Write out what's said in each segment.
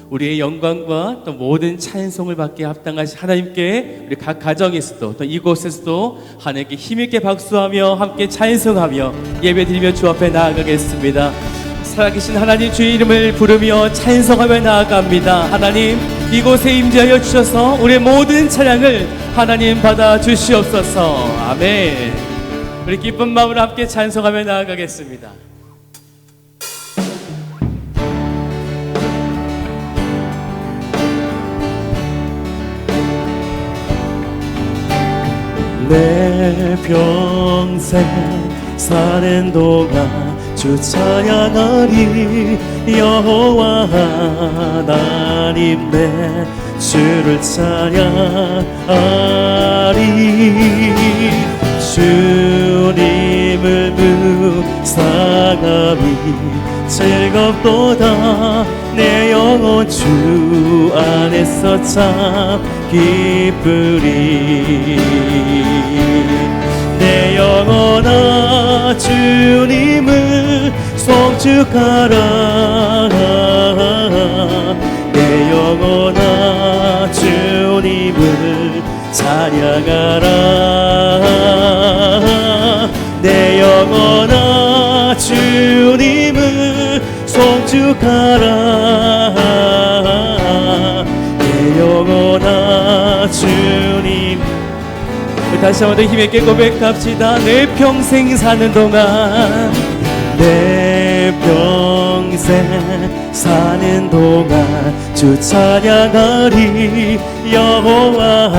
우리의 영광과 또 모든 찬송을 받게 합당하신 하나님께 우리 각 가정에서도 또 이곳에서도 하나님께 힘있게 박수하며 함께 찬송하며 예배드리며 주 앞에 나아가겠습니다. 살아계신 하나님 주의 이름을 부르며 찬송하며 나아갑니다. 하나님 이곳에 임재하여 주셔서 우리의 모든 찬양을 하나님 받아 주시옵소서. 아멘. 우리 기쁜 마음으로 함께 찬송하며 나아가겠습니다. 내 평생 사는 동안 주 찬양하리. 여호와 하나님 내 주를 찬양하리. 주님을 묵상함이 즐겁도다. 내 영혼 주 안에서 참 기쁘리. 내 영혼아 주님을 송축하라. 내 영혼아 주님을 찬양하라. 내 영혼아 주님을 송축하라. 내 영혼아 주님. 다시 한번 더 힘있게 고백합시다. 내 평생 사는 동안, 내 평생 사는 동안 주 찬양하리. 여호와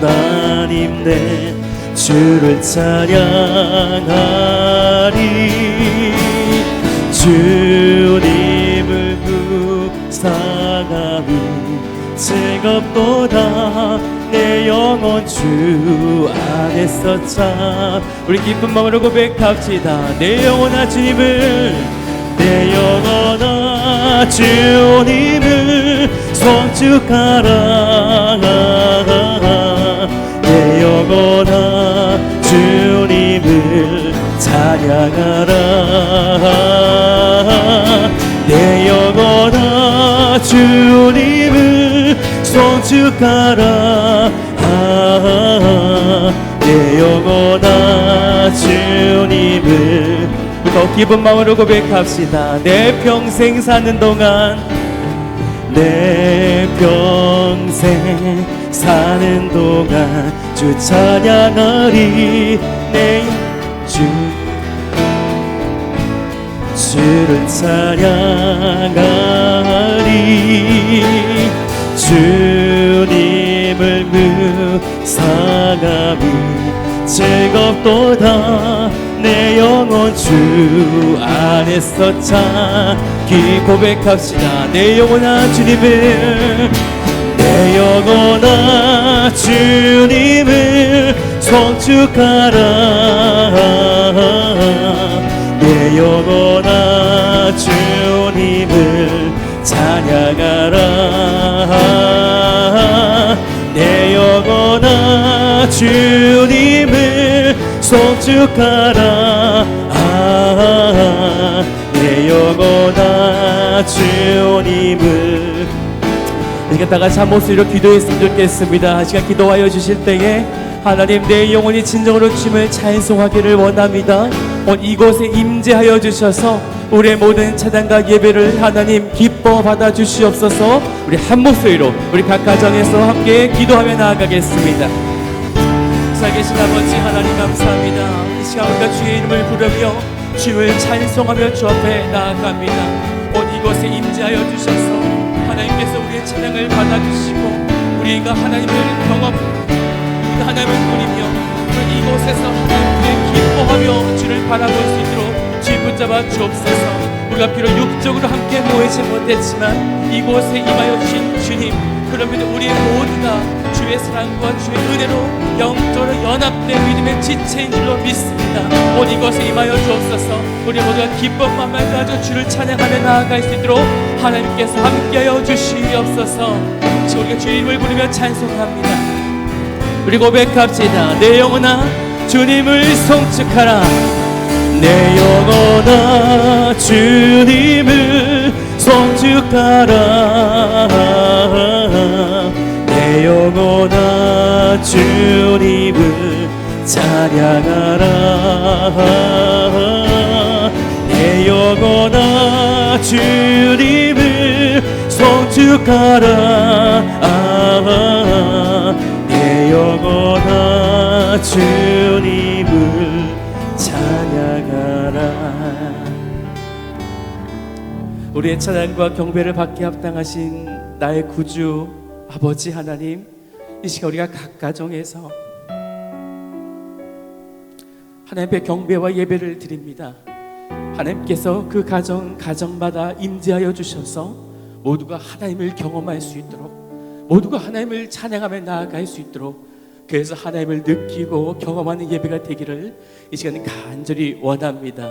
하나님 내 주를 찬양하리. 주님을 묵상함이 즐겁도다. 내 영혼 주 안에서 참. 우리 기쁜 마음으로 고백합시다. 내 영혼아 주님을, 내 영혼아 주님을 송축하라. 내 영혼아 주님을 찬양하라. 내 영혼아 주님을 송축하라. 내 영혼아 주님을. 더 기쁜 마음으로 고백합시다. 내 평생 사는 동안, 내 평생 사는 동안 주 찬양하리. 내 주를 찬양하리. 주님을 묵상함이 즐겁도다. 내 영혼 주 안에서 참기. 고백합시다. 내 영혼아 주님을, 내 영혼아 주님을 송축하라. 내 영혼아 주님을 찬양하라. 내 영혼아 주님을 송축하라. 내 영혼아 주님을. 이렇게 다 같이 한 목소리로 기도했으면 좋겠습니다. 시간 기도하여 주실 때에 하나님 내 영혼이 진정으로 주님을 찬송하기를 원합니다. 이곳에 임재하여 주셔서 우리의 모든 찬양과 예배를 하나님 기뻐 받아 주시옵소서. 우리 한 목소리로 우리 각 가정에서 함께 기도하며 나아가겠습니다. 살아계신 아버지 하나님 감사합니다. 이 시간 우리가 주의 이름을 부르며 주를 찬송하며 주 앞에 나아갑니다. 이곳에 임재하여 주셔서 하나님께서 우리의 찬양을 받아주시고 우리가 하나님을 하나님을 누리며 이곳에서 하나님을 기뻐하며 주를 바라볼 수 있도록 주의 붙잡아 주옵소서. 우리가 비록 육적으로 함께 모이지 못했지만 이곳에 임하여 주신 주님, 그러면 우리의 모두가 주의 사랑과 주의 은혜로 영적으로 연합된 믿음의 지체인 줄로 믿습니다. 이곳에 임하여 주옵소서. 우리 모두가 기쁜 마음을 가지고 주를 찬양하며 나아갈 수 있도록 하나님께서 함께하여 주시옵소서. 우리가 주의 이름을 부르며 찬송합니다. 우리 고백합시다. 내 영혼아 주님을 송축하라. 내 영혼아 주님을 송축하라. 내 영혼아 주님을 찬양하라. 내 영혼아 주님을 송축하라. 내 영혼아 주님을 찬양하라. 우리의 찬양과 경배를 받게 합당하신 나의 구주 아버지 하나님, 이 시간 우리가 각 가정에서 하나님 앞에 경배와 예배를 드립니다. 하나님께서 그 가정마다 임재하여 주셔서 모두가 하나님을 경험할 수 있도록, 모두가 하나님을 찬양하며 나아갈 수 있도록, 그래서 하나님을 느끼고 경험하는 예배가 되기를 이 시간에 간절히 원합니다.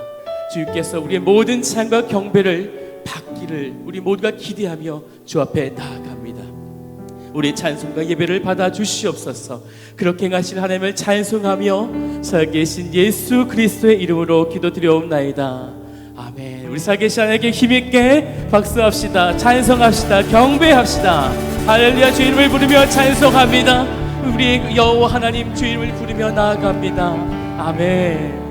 주님께서 우리의 모든 찬양과 경배를 받기를 우리 모두가 기대하며 주 앞에 나아갑니다. 우리 찬송과 예배를 받아 주시옵소서. 그렇게 행하실 하나님을 찬송하며 살아계신 예수 그리스도의 이름으로 기도드려옵나이다. 아멘. 우리 살아계신 하나님께 힘있게 박수합시다. 찬송합시다. 경배합시다. 할렐루야. 주 이름을 부르며 찬송합니다. 우리 여호와 하나님 주 이름을 부르며 나아갑니다. 아멘.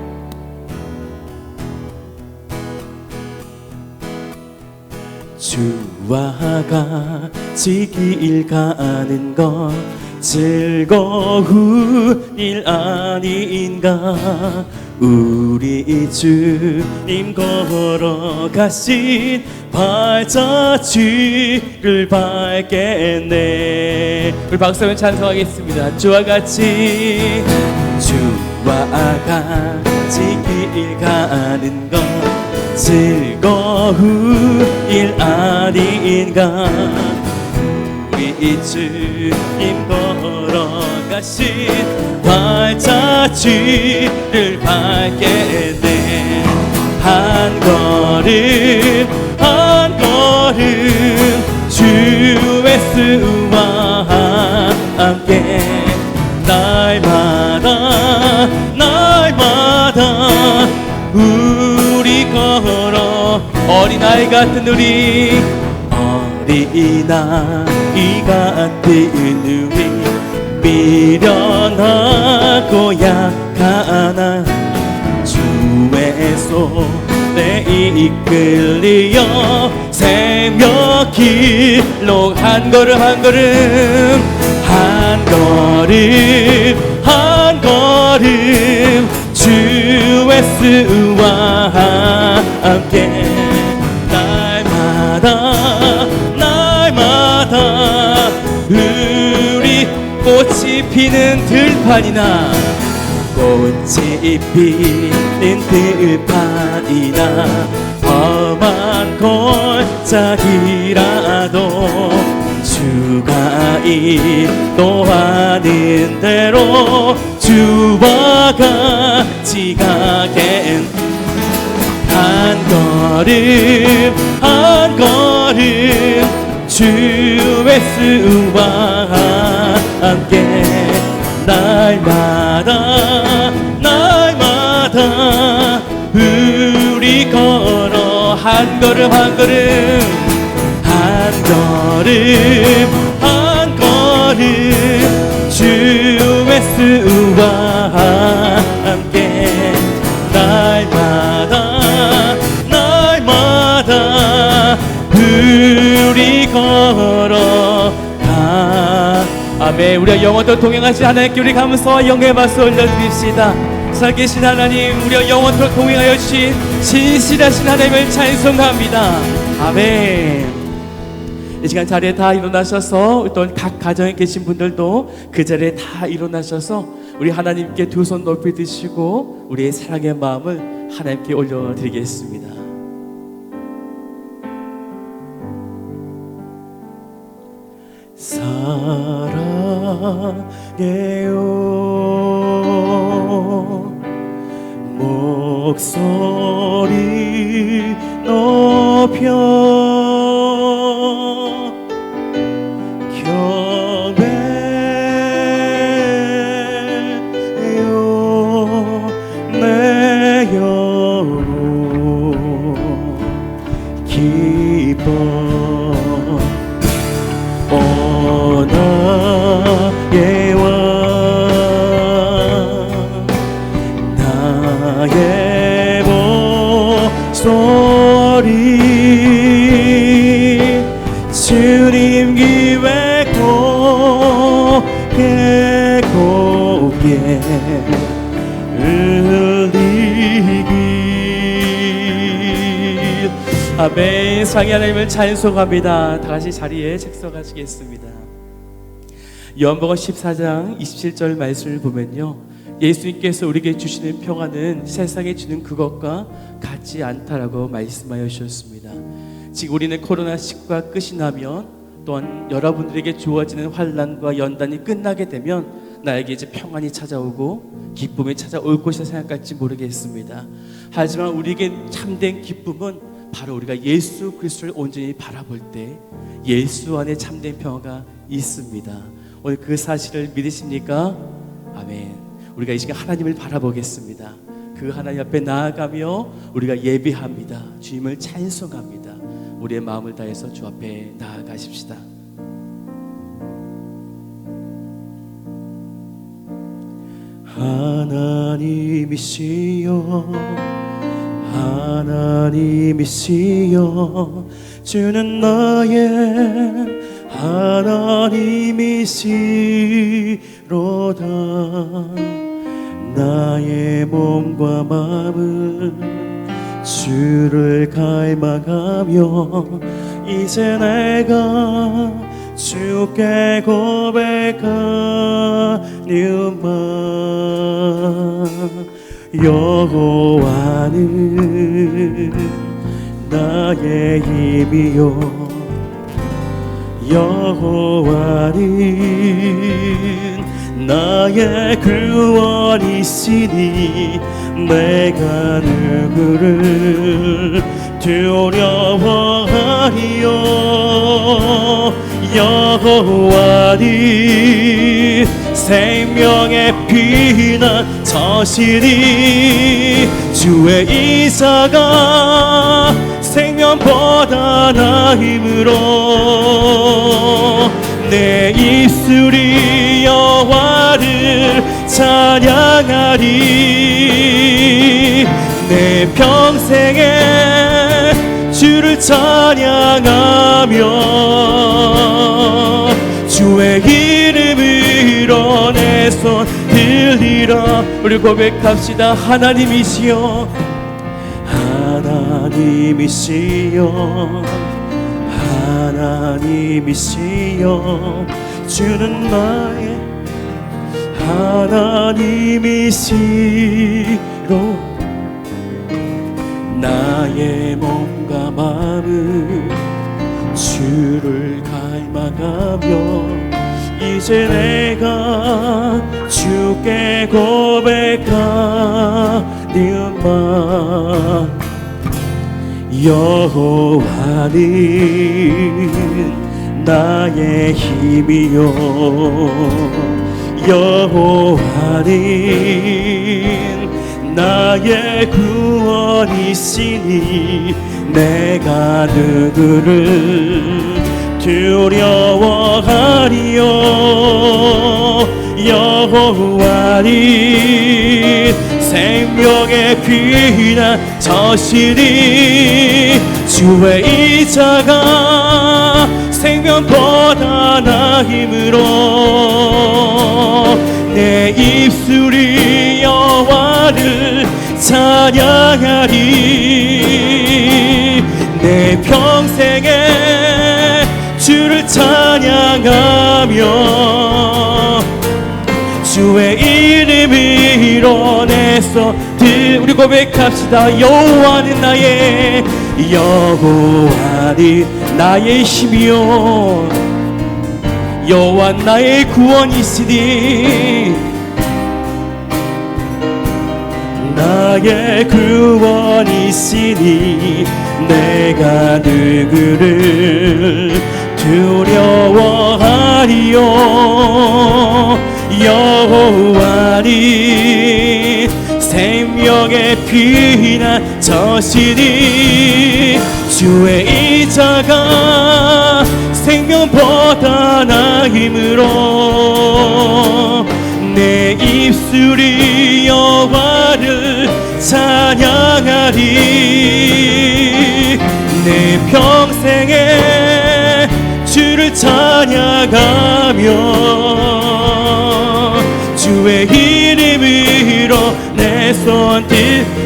주와 같이 길 가는 것 즐거운 일 아닌가. 우리 주님 걸어가신 발자취를 밟겠네. 우리 박수하며 찬송하겠습니다. 주와 같이 길 가는 것 즐거운 일 아닌가. 우리 주님 걸어가신 발자취를 밟겠네. 한 걸음 한 걸음 주의 수와 함께 날마다 우리 걸어 어린아이 같은 우리 미련하고 약하나 주의 손에 이끌리어 생명 길로 한 걸음 한 걸음 한 걸음 한 걸음 주의 수와 함께 날마다 우리 꽃이 피는 들판이나 꽃이 피는 들판이나 험한 골짜기라도 주가 인도하는 대로 주와 같이 가겠네. 한 걸음 한 걸음 주의 수와 함께 날마다 우리 걸어 한 걸음 한 걸음 한 걸음 한 걸음 주의 수와 함께 날마다 우리 걸어가. 아멘. 우리와 영원토록 동행하신 하나님께 우리 감사와 영광의 박수 올려드립시다. 살아계신 하나님, 우리와 영원토록 동행하여 주신 신실하신 하나님을 찬송합니다. 아멘. 이 시간 자리에 다 일어나셔서 또 각 가정에 계신 분들도 그 자리에 다 일어나셔서 우리 하나님께 두 손 높이 드시고 우리의 사랑의 마음을 하나님께 올려드리겠습니다. 사랑해요 목소리 높여 경배요 내 영혼 기뻐 흘리길. 아멘. 상이 하나님을 찬송합니다. 다 같이 자리에 책서가시겠습니다. 요한복음 14장 27절 말씀을 보면요, 예수님께서 우리에게 주시는 평안은 세상에 주는 그것과 같지 않다라고 말씀하여 주셨습니다. 지금 우리는 코로나19가 끝이 나면, 또한 여러분들에게 주어지는 환난과 연단이 끝나게 되면 나에게 이제 평안이 찾아오고 기쁨이 찾아올 것이라 생각할지 모르겠습니다. 하지만 우리에게 참된 기쁨은 바로 우리가 예수 그리스도를 온전히 바라볼 때 예수 안에 참된 평화가 있습니다. 오늘 그 사실을 믿으십니까? 아멘. 우리가 이 시간 하나님을 바라보겠습니다. 그 하나님 앞에 나아가며 우리가 예배합니다. 주님을 찬송합니다. 우리의 마음을 다해서 주 앞에 나아가십시다. 하나님이시여, 하나님이시여, 주는 나의 하나님이시로다. 나의 몸과 마음을 주를 닮아가며 이제 내가 주께 고백하리오마. 여호와는 나의 힘이요, 여호와는 나의 구원이시니 내가 누구를 두려워하리요. 여호와는 생명의 피난 저시니 주의 이자가 생명보다 나 힘으로 내 입술이 여호와를 찬양하리. 내 평생에 주를 찬양하며 주의 이름으로 내 손 들리라. 우리 고백합시다. 하나님이시여, 하나님이시여, 하나님이시여, 주는 나의 하나님이시로 나의 몸과 마음을 주를 닮아가며 이제 내가 주께 고백하리오마. 여호와는 나의 힘이요, 여호와는 나의 구원이시니 내가 누구를 두려워하리요. 여호와는 생명의 피난 저시니 주의 이자가 생명보다 나 힘으로 내 입술이 여호와를 찬양하리. 내 평생에 주를 찬양하며 주의 이름으로 내 손 우리 고백합시다. 여호와는 나의 힘이요, 여호와 나의 구원이시니 나의 구원이시니 내가 누구를 두려워하리요. 여호와는 생명의 피난 저시니 주의 이자가 생명보다 나 힘으로 내 입술이 여호와를 찬양하리. 내 평생에 주를 찬양하며 주의 이름을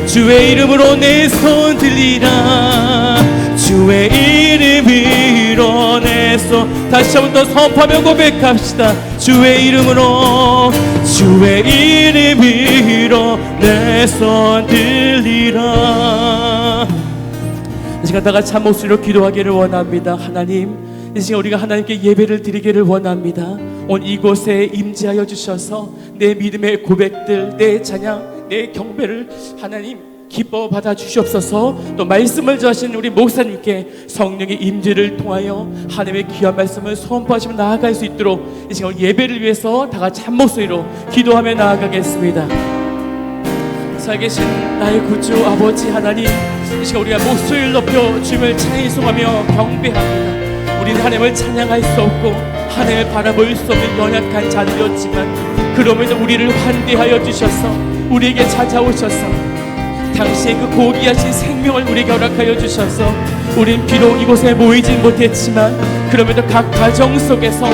주의 이름으로 내 손 들리라. 주의 이름으로 내 손. 다시 한 번 더 선포하며 고백합시다. 주의 이름으로 내 손 들리라. 이 시간 다 같이 한 목소리로 기도하기를 원합니다. 하나님, 이 시간 우리가 하나님께 예배를 드리기를 원합니다. 오늘 이곳에 임재하여 주셔서 내 믿음의 고백들, 내 찬양, 내 경배를 하나님 기뻐 받아 주시옵소서. 또 말씀을 전하신 우리 목사님께 성령의 임재를 통하여 하나님의 귀한 말씀을 선포하시며 나아갈 수 있도록 이 시간 예배를 위해서 다 같이 한 목소리로 기도하며 나아가겠습니다. 살계신 나의 구주 아버지 하나님, 이 시간 우리가 목소리를 높여 주님을 찬송하며 경배합니다. 우리는 하나님을 찬양할 수 없고 하나님을 바라볼 수 없는 연약한 자들이었지만 그럼에도 우리를 환대하여 주셔서 우리에게 찾아오셔서 당시의 그 고귀하신 생명을 우리에게 허락하여 주셔서 우린 비록 이곳에 모이진 못했지만 그럼에도 각 가정 속에서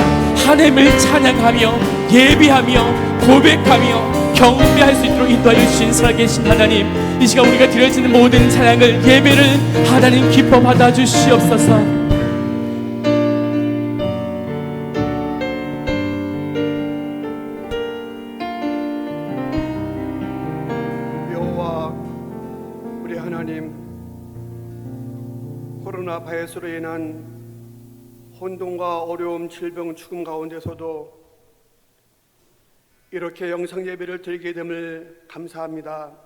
하나님을 찬양하며 예배하며 고백하며 경배할 수 있도록 인도하여 주신 살아계신 하나님, 이 시간 우리가 드려지는 모든 찬양을 예배를 하나님 기뻐 받아 주시옵소서. 코로나 바이러스로 인한 혼돈과 어려움, 질병, 죽음 가운데서도 이렇게 영상 예배를 드리게 됨을 감사합니다.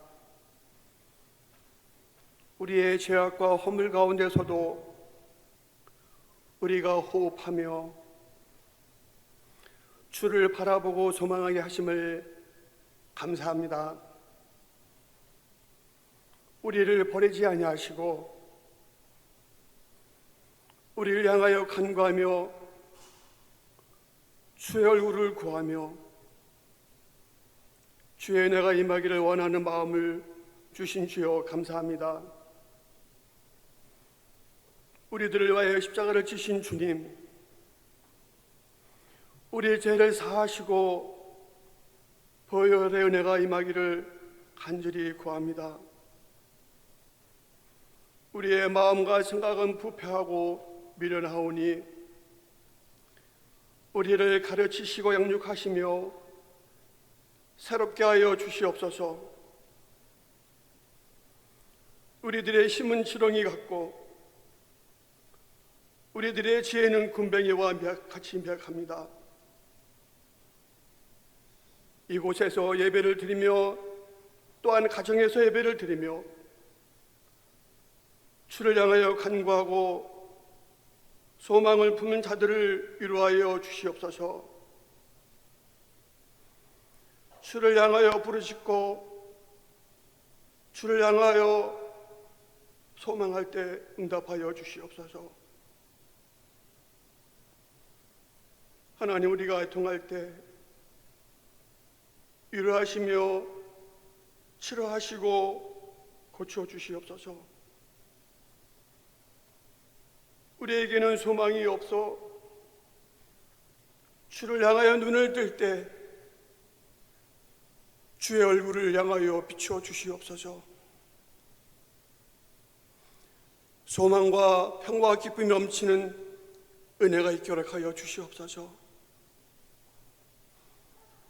우리의 죄악과 허물 가운데서도 우리가 호흡하며 주를 바라보고 소망하게 하심을 감사합니다. 우리를 버리지 아니하시고 우리를 향하여 간구하며 주의 얼굴을 구하며 주의 은혜가 임하기를 원하는 마음을 주신 주여 감사합니다. 우리들을 위하여 십자가를 지신 주님, 우리의 죄를 사하시고 보혈의 은혜가 임하기를 간절히 구합니다. 우리의 마음과 생각은 부패하고 미련하오니 우리를 가르치시고 양육하시며 새롭게 하여 주시옵소서. 우리들의 힘은 지렁이 같고 우리들의 지혜는 군뱅이와 같이 미약합니다. 이곳에서 예배를 드리며 또한 가정에서 예배를 드리며 주를 향하여 간구하고 소망을 품은 자들을 위로하여 주시옵소서. 주를 향하여 부르짖고 주를 향하여 소망할 때 응답하여 주시옵소서. 하나님, 우리가 애통할 때 위로하시며 치료하시고 고쳐주시옵소서. 우리에게는 소망이 없어 주를 향하여 눈을 뜰 때 주의 얼굴을 향하여 비추어 주시옵소서. 소망과 평화와 기쁨이 넘치는 은혜가 있게 허락하여 주시옵소서.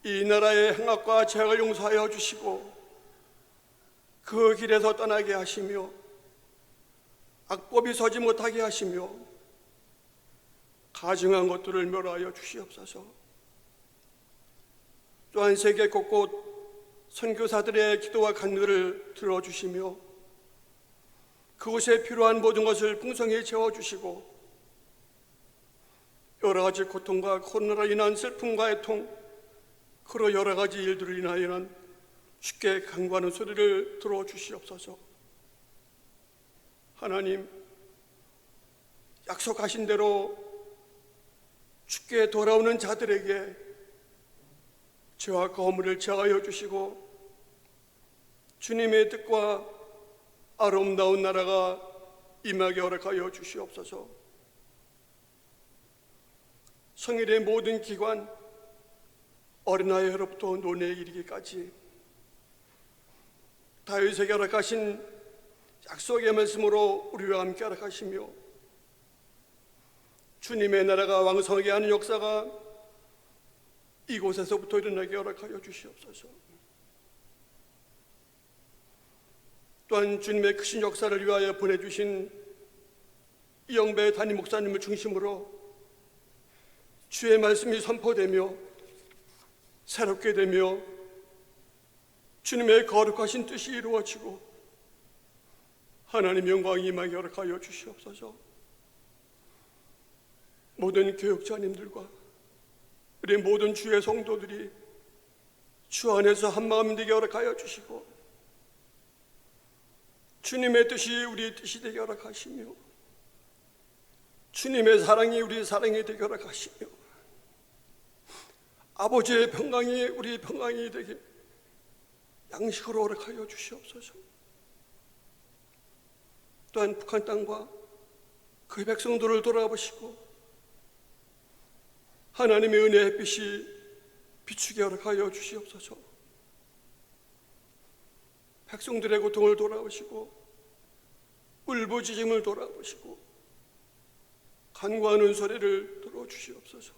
이 나라의 행악과 죄악을 용서하여 주시고 그 길에서 떠나게 하시며 악법이 서지 못하게 하시며 가증한 것들을 멸하여 주시옵소서. 또한 세계 곳곳 선교사들의 기도와 간구를 들어주시며 그곳에 필요한 모든 것을 풍성히 채워주시고 여러 가지 고통과 코로나로 인한 슬픔과 애통, 그로 여러 가지 일들을 인하여는 쉽게 간구하는 소리를 들어주시옵소서. 하나님, 약속하신 대로 주께 돌아오는 자들에게 죄와 거물을 제하여 주시고 주님의 뜻과 아름다운 나라가 임하게 허락하여 주시옵소서. 성일의 모든 기관, 어린아이로부터 노년에 이르기까지 다윗에게 허락하신 약속의 말씀으로 우리와 함께 허락하시며 주님의 나라가 왕성하게 하는 역사가 이곳에서부터 일어나게 허락하여 주시옵소서. 또한 주님의 크신 역사를 위하여 보내주신 이영배 담임 목사님을 중심으로 주의 말씀이 선포되며 새롭게 되며 주님의 거룩하신 뜻이 이루어지고 하나님 영광이 임하게 허락하여 주시옵소서. 모든 교육자님들과 우리 모든 주의 성도들이 주 안에서 한마음 되게 허락하여 주시고 주님의 뜻이 우리의 뜻이 되게 허락하시며 주님의 사랑이 우리의 사랑이 되게 허락하시며 아버지의 평강이 우리의 평강이 되게 양식으로 허락하여 주시옵소서. 또한 북한 땅과 그 백성들을 돌아보시고 하나님의 은혜의 햇빛이 비추게 허락하여 주시옵소서. 백성들의 고통을 돌아보시고 울부짖음을 돌아보시고 간구하는 소리를 들어주시옵소서.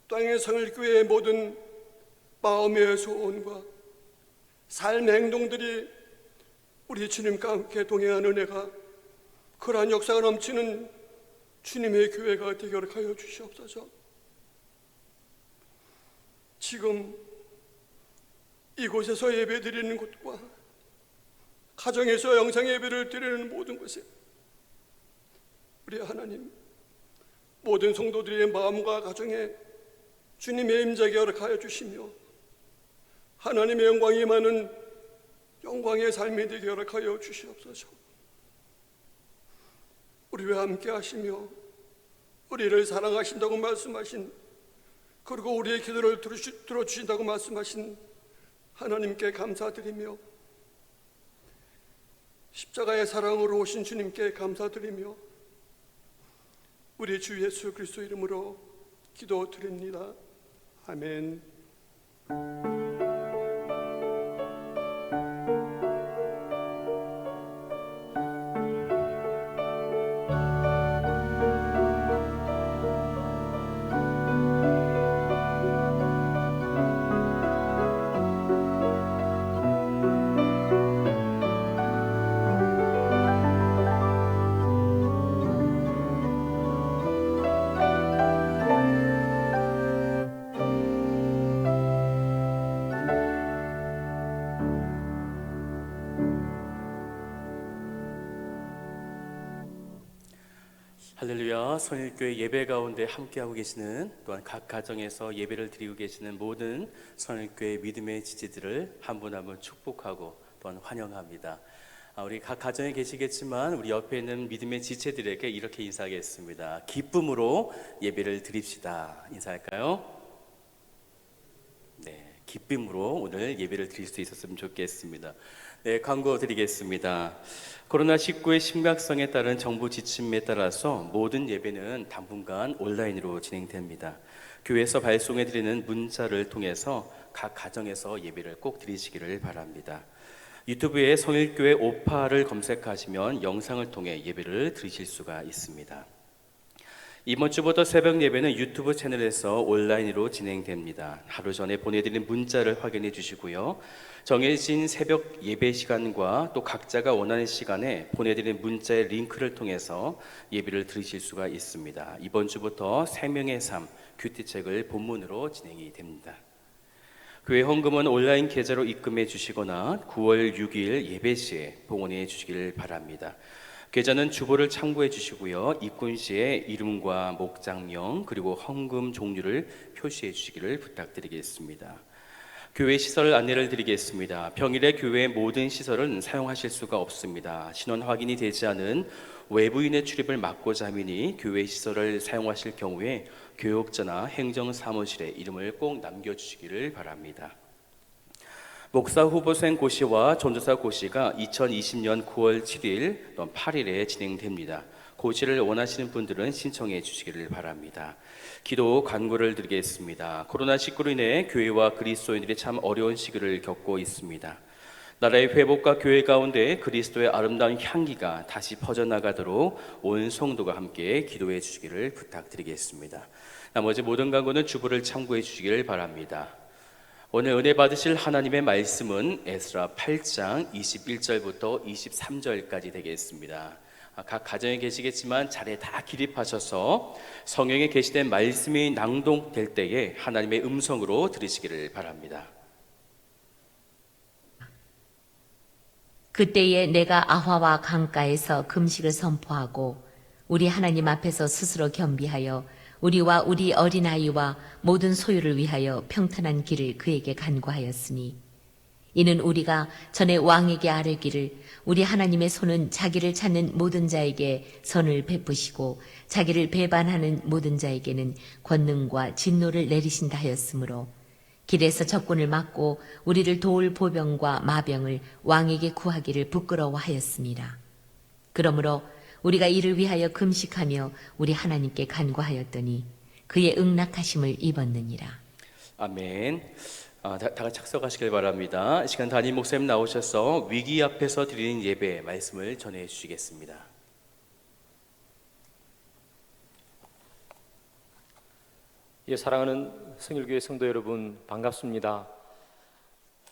땅의 성일교회의 모든 마음의 소원과 삶의 행동들이 우리 주님과 함께 동행하는 은혜가 그러한 역사가 넘치는 주님의 교회가 되게 허락하여 주시옵소서. 지금 이곳에서 예배 드리는 곳과 가정에서 영상 예배를 드리는 모든 곳에 우리 하나님 모든 성도들의 마음과 가정에 주님의 임재가 허락하여 주시며 하나님의 영광이 임하는 영광의 삶이 되게 허락하여 주시옵소서. 우리와 함께 하시며 우리를 사랑하신다고 말씀하신 그리고 우리의 기도를 들어주신다고 말씀하신 하나님께 감사드리며 십자가의 사랑으로 오신 주님께 감사드리며 우리 주 예수 그리스도 이름으로 기도드립니다. 아멘. 할렐루야. 선일교회 예배 가운데 함께하고 계시는 또한 각 가정에서 예배를 드리고 계시는 모든 선일교회 믿음의 지체들을 한 분 한 분 축복하고 또한 환영합니다. 우리 각 가정에 계시겠지만 우리 옆에 있는 믿음의 지체들에게 이렇게 인사하겠습니다. 기쁨으로 예배를 드립시다. 인사할까요? 네, 기쁨으로 오늘 예배를 드릴 수 있었으면 좋겠습니다. 네, 광고 드리겠습니다. 코로나19의 심각성에 따른 정부 지침에 따라서 모든 예배는 당분간 온라인으로 진행됩니다. 교회에서 발송해드리는 문자를 통해서 각 가정에서 예배를 꼭 드리시기를 바랍니다. 유튜브에 성일교회 오파를 검색하시면 영상을 통해 예배를 드리실 수가 있습니다. 이번 주부터 새벽 예배는 유튜브 채널에서 온라인으로 진행됩니다. 하루 전에 보내드린 문자를 확인해 주시고요. 정해진 새벽 예배 시간과 또 각자가 원하는 시간에 보내드린 문자의 링크를 통해서 예배를 들으실 수가 있습니다. 이번 주부터 생명의 삶 큐티책을 본문으로 진행이 됩니다. 교회 헌금은 온라인 계좌로 입금해 주시거나 9월 6일 예배 시에 봉헌해 주시길 바랍니다. 계좌는 주보를 참고해 주시고요. 입금 시에 이름과 목장명 그리고 헌금 종류를 표시해 주시기를 부탁드리겠습니다. 교회 시설 안내를 드리겠습니다. 평일에 교회 모든 시설은 사용하실 수가 없습니다. 신원 확인이 되지 않은 외부인의 출입을 막고자 함이니 교회 시설을 사용하실 경우에 교육자나 행정사무실에 이름을 꼭 남겨주시기를 바랍니다. 목사 후보생 고시와 전도사 고시가 2020년 9월 7일 또 8일에 진행됩니다. 고지를 원하시는 분들은 신청해 주시기를 바랍니다. 기도 간구를 드리겠습니다. 코로나19로 인해 교회와 그리스도인들이 참 어려운 시기를 겪고 있습니다. 나라의 회복과 교회 가운데 그리스도의 아름다운 향기가 다시 퍼져나가도록 온 성도가 함께 기도해 주시기를 부탁드리겠습니다. 나머지 모든 간구는 주부를 참고해 주시기를 바랍니다. 오늘 은혜 받으실 하나님의 말씀은 에스라 8장 21절부터 23절까지 되겠습니다. 각 가정에 계시겠지만 자리에 다 기립하셔서 성경에 게시된 말씀이 낭독될 때에 하나님의 음성으로 들으시기를 바랍니다. 그때에 내가 아화와 강가에서 금식을 선포하고 우리 하나님 앞에서 스스로 겸비하여 우리와 우리 어린아이와 모든 소유를 위하여 평탄한 길을 그에게 간구하였으니 이는 우리가 전에 왕에게 아뢰기를 우리 하나님의 손은 자기를 찾는 모든 자에게 선을 베푸시고 자기를 배반하는 모든 자에게는 권능과 진노를 내리신다 하였으므로 길에서 적군을 막고 우리를 도울 보병과 마병을 왕에게 구하기를 부끄러워하였습니다. 그러므로 우리가 이를 위하여 금식하며 우리 하나님께 간구하였더니 그의 응낙하심을 입었느니라. 아멘. 다 같이 착석하시길 바랍니다. 이 시간 담임 목사님 나오셔서 위기 앞에서 드리는 예배 말씀을 전해 주시겠습니다. 예, 사랑하는 성일교회 성도 여러분 반갑습니다.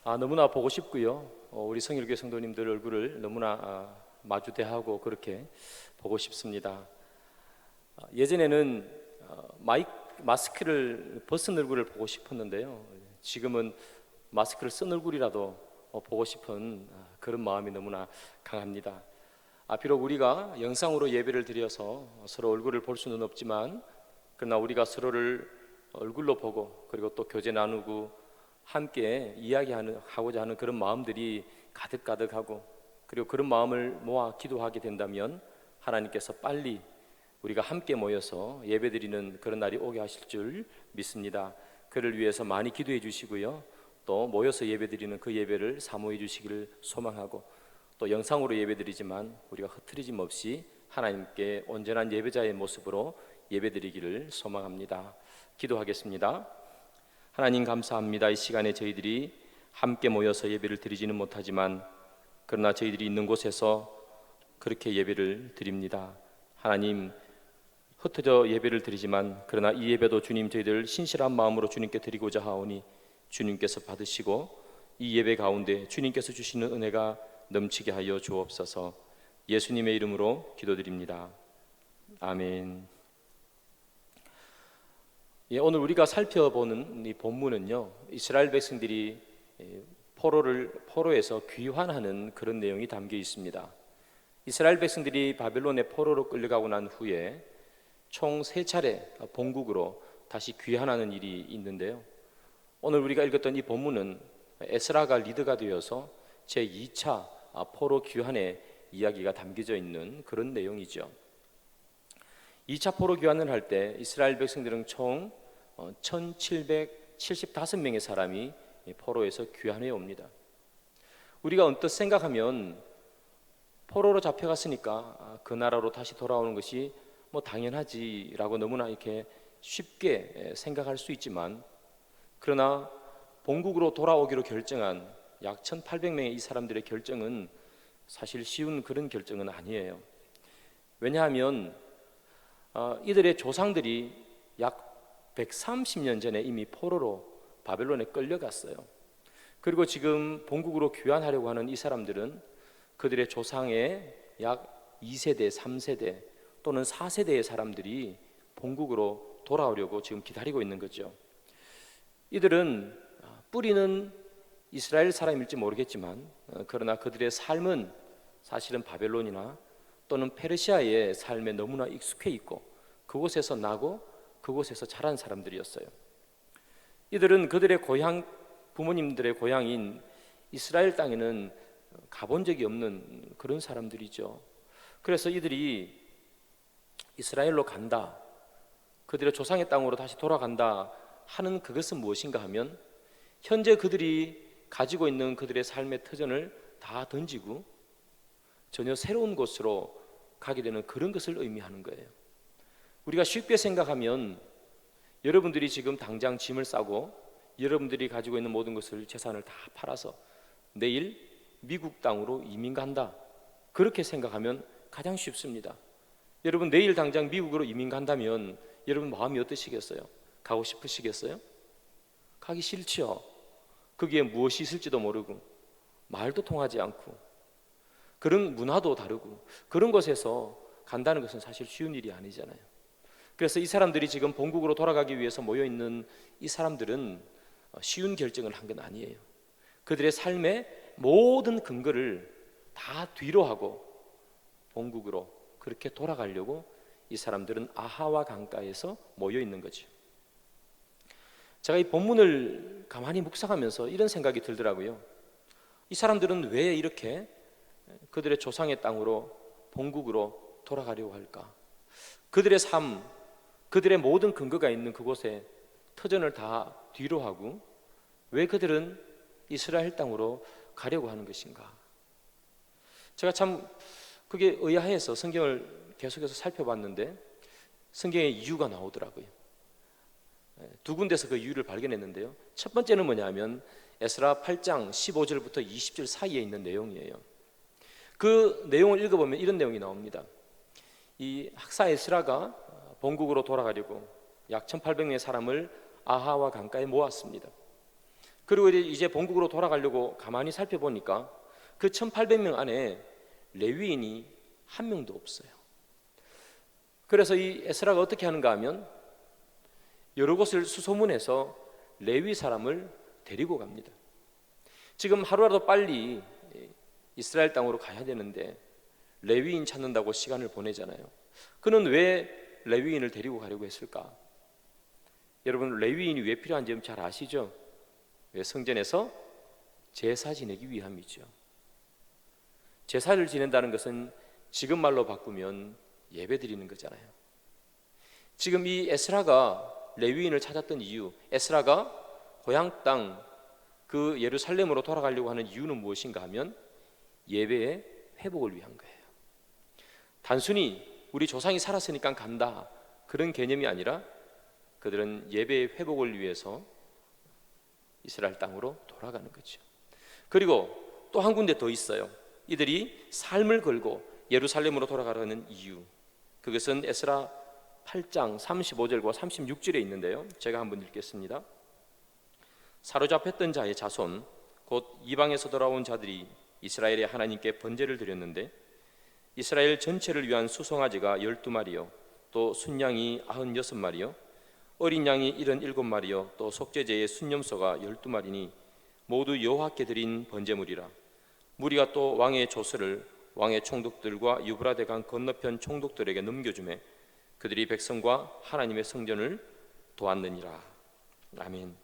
너무나 보고 싶고요. 우리 성일교회 성도님들 얼굴을 너무나 마주대하고 그렇게 보고 싶습니다. 예전에는 마스크를 벗은 얼굴을 보고 싶었는데요. 지금은 마스크를 쓴 얼굴이라도 보고 싶은 그런 마음이 너무나 강합니다. 비록 우리가 영상으로 예배를 드려서 서로 얼굴을 볼 수는 없지만 그러나 우리가 서로를 얼굴로 보고 그리고 또 교제 나누고 함께 이야기하고자 하는 그런 마음들이 가득가득하고 그리고 그런 마음을 모아 기도하게 된다면 하나님께서 빨리 우리가 함께 모여서 예배드리는 그런 날이 오게 하실 줄 믿습니다. 그를 위해서 많이 기도해 주시고요. 또 모여서 예배드리는 그 예배를 사모해 주시기를 소망하고 또 영상으로 예배드리지만 우리가 흐트러짐 없이 하나님께 온전한 예배자의 모습으로 예배드리기를 소망합니다. 기도하겠습니다. 하나님 감사합니다. 이 시간에 저희들이 함께 모여서 예배를 드리지는 못하지만 그러나 저희들이 있는 곳에서 그렇게 예배를 드립니다. 하나님 흩어져 예배를 드리지만 그러나 이 예배도 주님 저희들 신실한 마음으로 주님께 드리고자 하오니 주님께서 받으시고 이 예배 가운데 주님께서 주시는 은혜가 넘치게 하여 주옵소서. 예수님의 이름으로 기도드립니다. 아멘. 오늘 우리가 살펴보는 이 본문은요, 이스라엘 백성들이 포로에서 귀환하는 그런 내용이 담겨 있습니다. 이스라엘 백성들이 바벨론의 포로로 끌려가고 난 후에 총 3차례 본국으로 다시 귀환하는 일이 있는데요. 오늘 우리가 읽었던 이 본문은 에스라가 리더가 되어서 제2차 포로 귀환의 이야기가 담겨져 있는 그런 내용이죠. 2차 포로 귀환을 할 때 이스라엘 백성들은 총 1775명의 사람이 포로에서 귀환해 옵니다. 우리가 언뜻 생각하면 포로로 잡혀갔으니까 그 나라로 다시 돌아오는 것이 당연하지라고 너무나 이렇게 쉽게 생각할 수 있지만 그러나 본국으로 돌아오기로 결정한 약 1800명의 이 사람들의 결정은 사실 쉬운 그런 결정은 아니에요. 왜냐하면 이들의 조상들이 약 130년 전에 이미 포로로 바벨론에 끌려갔어요. 그리고 지금 본국으로 귀환하려고 하는 이 사람들은 그들의 조상의 약 2세대, 3세대 또는 4세대의 사람들이 본국으로 돌아오려고 지금 기다리고 있는 거죠. 이들은 뿌리는 이스라엘 사람일지 모르겠지만 그러나 그들의 삶은 사실은 바벨론이나 또는 페르시아의 삶에 너무나 익숙해 있고 그곳에서 나고 그곳에서 자란 사람들이었어요. 이들은 그들의 고향, 부모님들의 고향인 이스라엘 땅에는 가본 적이 없는 그런 사람들이죠. 그래서 이들이 이스라엘로 간다, 그들의 조상의 땅으로 다시 돌아간다 하는 그것은 무엇인가 하면 현재 그들이 가지고 있는 그들의 삶의 터전을 다 던지고 전혀 새로운 곳으로 가게 되는 그런 것을 의미하는 거예요. 우리가 쉽게 생각하면 여러분들이 지금 당장 짐을 싸고 여러분들이 가지고 있는 모든 것을 재산을 다 팔아서 내일 미국 땅으로 이민 간다, 그렇게 생각하면 가장 쉽습니다. 여러분 내일 당장 미국으로 이민 간다면 여러분 마음이 어떠시겠어요? 가고 싶으시겠어요? 가기 싫죠. 거기에 무엇이 있을지도 모르고 말도 통하지 않고 그런 문화도 다르고 그런 곳에서 간다는 것은 사실 쉬운 일이 아니잖아요. 그래서 이 사람들이 지금 본국으로 돌아가기 위해서 모여있는 이 사람들은 쉬운 결정을 한 건 아니에요. 그들의 삶의 모든 근거를 다 뒤로 하고 본국으로 그렇게 돌아가려고 이 사람들은 아하와 강가에서 모여 있는 거죠. 제가 이 본문을 가만히 묵상하면서 이런 생각이 들더라고요. 이 사람들은 왜 이렇게 그들의 조상의 땅으로 본국으로 돌아가려고 할까? 그들의 삶, 그들의 모든 근거가 있는 그곳에 터전을 다 뒤로 하고 왜 그들은 이스라엘 땅으로 가려고 하는 것인가? 제가 참 그게 의아해서 성경을 계속해서 살펴봤는데 성경에 이유가 나오더라고요. 두 군데서 그 이유를 발견했는데요. 첫 번째는 뭐냐면 에스라 8장 15절부터 20절 사이에 있는 내용이에요. 그 내용을 읽어보면 이런 내용이 나옵니다. 이 학사 에스라가 본국으로 돌아가려고 약 1800명의 사람을 아하와 강가에 모았습니다. 그리고 이제 본국으로 돌아가려고 가만히 살펴보니까 그 1800명 안에 레위인이 한 명도 없어요. 그래서 이 에스라가 어떻게 하는가 하면 여러 곳을 수소문해서 레위 사람을 데리고 갑니다. 지금 하루라도 빨리 이스라엘 땅으로 가야 되는데 레위인 찾는다고 시간을 보내잖아요. 그는 왜 레위인을 데리고 가려고 했을까? 여러분 레위인이 왜 필요한지 잘 아시죠? 왜 성전에서 제사 지내기 위함이죠. 제사를 지낸다는 것은 지금 말로 바꾸면 예배 드리는 거잖아요. 지금 이 에스라가 레위인을 찾았던 이유, 에스라가 고향 땅 그 예루살렘으로 돌아가려고 하는 이유는 무엇인가 하면 예배의 회복을 위한 거예요. 단순히 우리 조상이 살았으니까 간다 그런 개념이 아니라 그들은 예배의 회복을 위해서 이스라엘 땅으로 돌아가는 거죠. 그리고 또 한 군데 더 있어요. 이들이 삶을 걸고 예루살렘으로 돌아가려는 이유, 그것은 에스라 8장 35절과 36절에 있는데요. 제가 한번 읽겠습니다. 사로잡혔던 자의 자손 곧 이방에서 돌아온 자들이 이스라엘의 하나님께 번제를 드렸는데 이스라엘 전체를 위한 수송아지가 12마리요 또 순양이 96마리요 어린 양이 77마리요 또 속죄제의 순염소가 12마리니 모두 여호와께 드린 번제물이라. 무리가 또 왕의 조서를 왕의 총독들과 유브라데 강 건너편 총독들에게 넘겨주매 그들이 백성과 하나님의 성전을 도왔느니라. 아멘.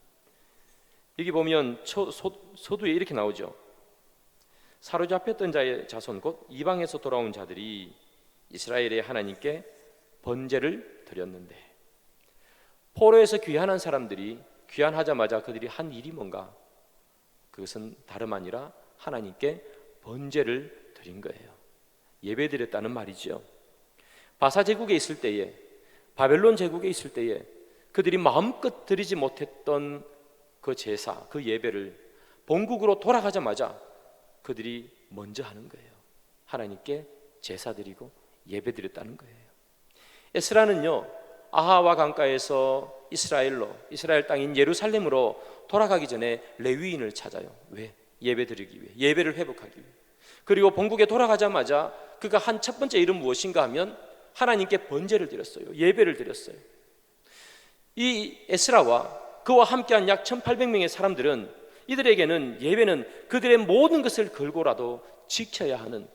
여기 보면 서두에 이렇게 나오죠. 사로잡혔던 자의 자손 곧 이방에서 돌아온 자들이 이스라엘의 하나님께 번제를 드렸는데, 포로에서 귀환한 사람들이 귀환하자마자 그들이 한 일이 뭔가? 그것은 다름 아니라 하나님께 번제를 드린 거예요. 예배 드렸다는 말이죠. 바사 제국에 있을 때에, 바벨론 제국에 있을 때에 그들이 마음껏 드리지 못했던 그 제사, 그 예배를 본국으로 돌아가자마자 그들이 먼저 하는 거예요. 하나님께 제사 드리고 예배 드렸다는 거예요. 에스라는요, 아하와 강가에서 이스라엘 땅인 예루살렘으로 돌아가기 전에 레위인을 찾아요. 왜? 예배 드리기 위해, 예배를 회복하기 위해. 그리고 본국에 돌아가자마자 그가 한 첫 번째 일은 무엇인가 하면 하나님께 번제를 드렸어요. 예배를 드렸어요. 이 에스라와 그와 함께한 약 1800명의 사람들은, 이들에게는 예배는 그들의 모든 것을 걸고라도 지켜야 하는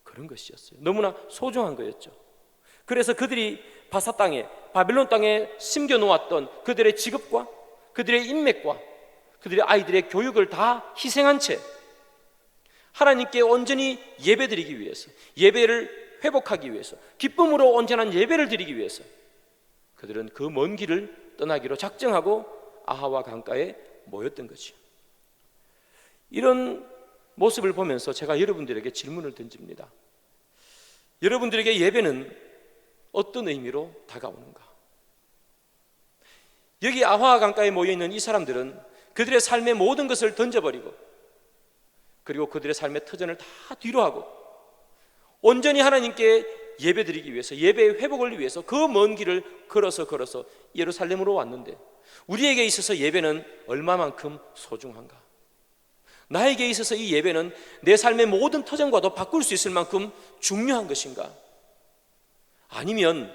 그런 것이었어요. 너무나 소중한 거였죠. 그래서 그들이 바사 땅에, 바벨론 땅에 심겨놓았던 그들의 직업과 그들의 인맥과 그들의 아이들의 교육을 다 희생한 채 하나님께 온전히 예배드리기 위해서, 예배를 회복하기 위해서, 기쁨으로 온전한 예배를 드리기 위해서 그들은 그 먼 길을 떠나기로 작정하고 아하와 강가에 모였던 거죠. 이런 모습을 보면서 제가 여러분들에게 질문을 던집니다. 여러분들에게 예배는 어떤 의미로 다가오는가? 여기 아화 강가에 모여있는 이 사람들은 그들의 삶의 모든 것을 던져버리고, 그리고 그들의 삶의 터전을 다 뒤로하고 온전히 하나님께 예배드리기 위해서, 예배의 회복을 위해서 그 먼 길을 걸어서 예루살렘으로 왔는데, 우리에게 있어서 예배는 얼마만큼 소중한가? 나에게 있어서 이 예배는 내 삶의 모든 터전과도 바꿀 수 있을 만큼 중요한 것인가? 아니면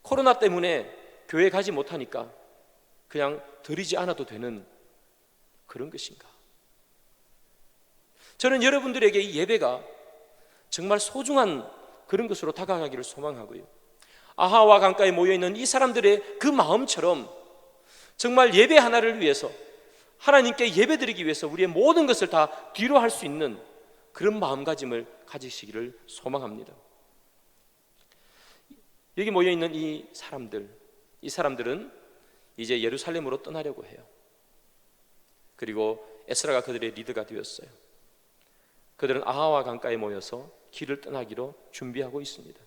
코로나 때문에 교회 가지 못하니까 그냥 드리지 않아도 되는 그런 것인가? 저는 여러분들에게 이 예배가 정말 소중한 그런 것으로 다가가기를 소망하고요, 아하와 강가에 모여있는 이 사람들의 그 마음처럼 정말 예배 하나를 위해서, 하나님께 예배드리기 위해서 우리의 모든 것을 다 뒤로 할 수 있는 그런 마음가짐을 가지시기를 소망합니다. 여기 모여있는 이 사람들은 이제 예루살렘으로 떠나려고 해요. 그리고 에스라가 그들의 리더가 되었어요. 그들은 아하와 강가에 모여서 길을 떠나기로 준비하고 있습니다.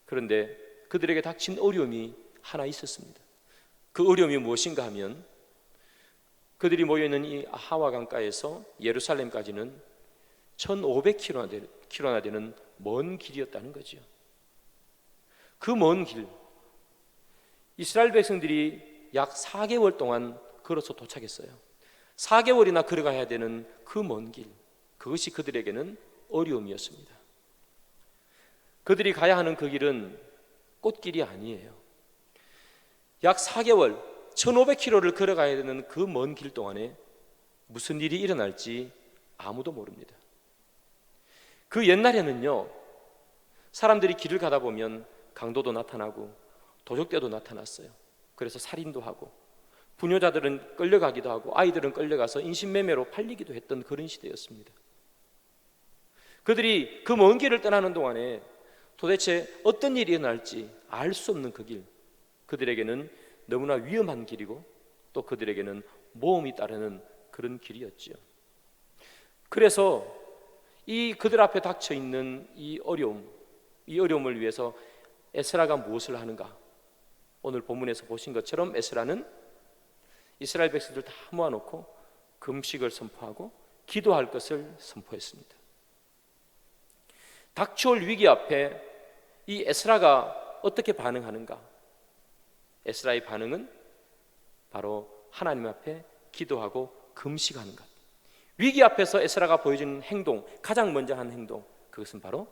그런데 그들에게 닥친 어려움이 하나 있었습니다. 그 어려움이 무엇인가 하면, 그들이 모여있는 이 아하와 강가에서 예루살렘까지는 1500km나 되는 먼 길이었다는 거죠. 그 먼 길, 이스라엘 백성들이 약 4개월 동안 걸어서 도착했어요. 4개월이나 걸어가야 되는 그 먼 길, 그것이 그들에게는 어려움이었습니다. 그들이 가야 하는 그 길은 꽃길이 아니에요. 약 4개월, 1500km를 걸어가야 되는 그 먼 길 동안에 무슨 일이 일어날지 아무도 모릅니다. 그 옛날에는요, 사람들이 길을 가다 보면 강도도 나타나고 도적대도 나타났어요. 그래서 살인도 하고, 부녀자들은 끌려가기도 하고, 아이들은 끌려가서 인신매매로 팔리기도 했던 그런 시대였습니다. 그들이 그 먼 길을 떠나는 동안에 도대체 어떤 일이 일어날지 알 수 없는 그 길, 그들에게는 너무나 위험한 길이고 또 그들에게는 모험이 따르는 그런 길이었지요. 그래서 이 그들 앞에 닥쳐 있는 이 어려움을 위해서 에스라가 무엇을 하는가? 오늘 본문에서 보신 것처럼 에스라는 이스라엘 백성들 다 모아놓고 금식을 선포하고 기도할 것을 선포했습니다. 닥쳐올 위기 앞에 이 에스라가 어떻게 반응하는가? 에스라의 반응은 바로 하나님 앞에 기도하고 금식하는 것. 위기 앞에서 에스라가 보여주는 행동, 가장 먼저 한 행동, 그것은 바로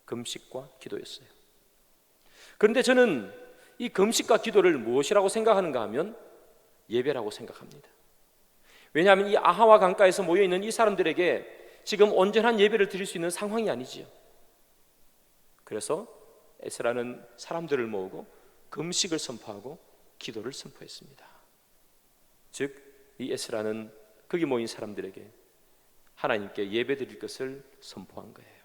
금식과 기도였어요. 그런데 저는 이 금식과 기도를 무엇이라고 생각하는가 하면 예배라고 생각합니다. 왜냐하면 이 아하와 강가에서 모여있는 이 사람들에게 지금 온전한 예배를 드릴 수 있는 상황이 아니지요. 그래서 에스라는 사람들을 모으고 금식을 선포하고 기도를 선포했습니다. 즉 이 에스라는 거기 모인 사람들에게 하나님께 예배드릴 것을 선포한 거예요.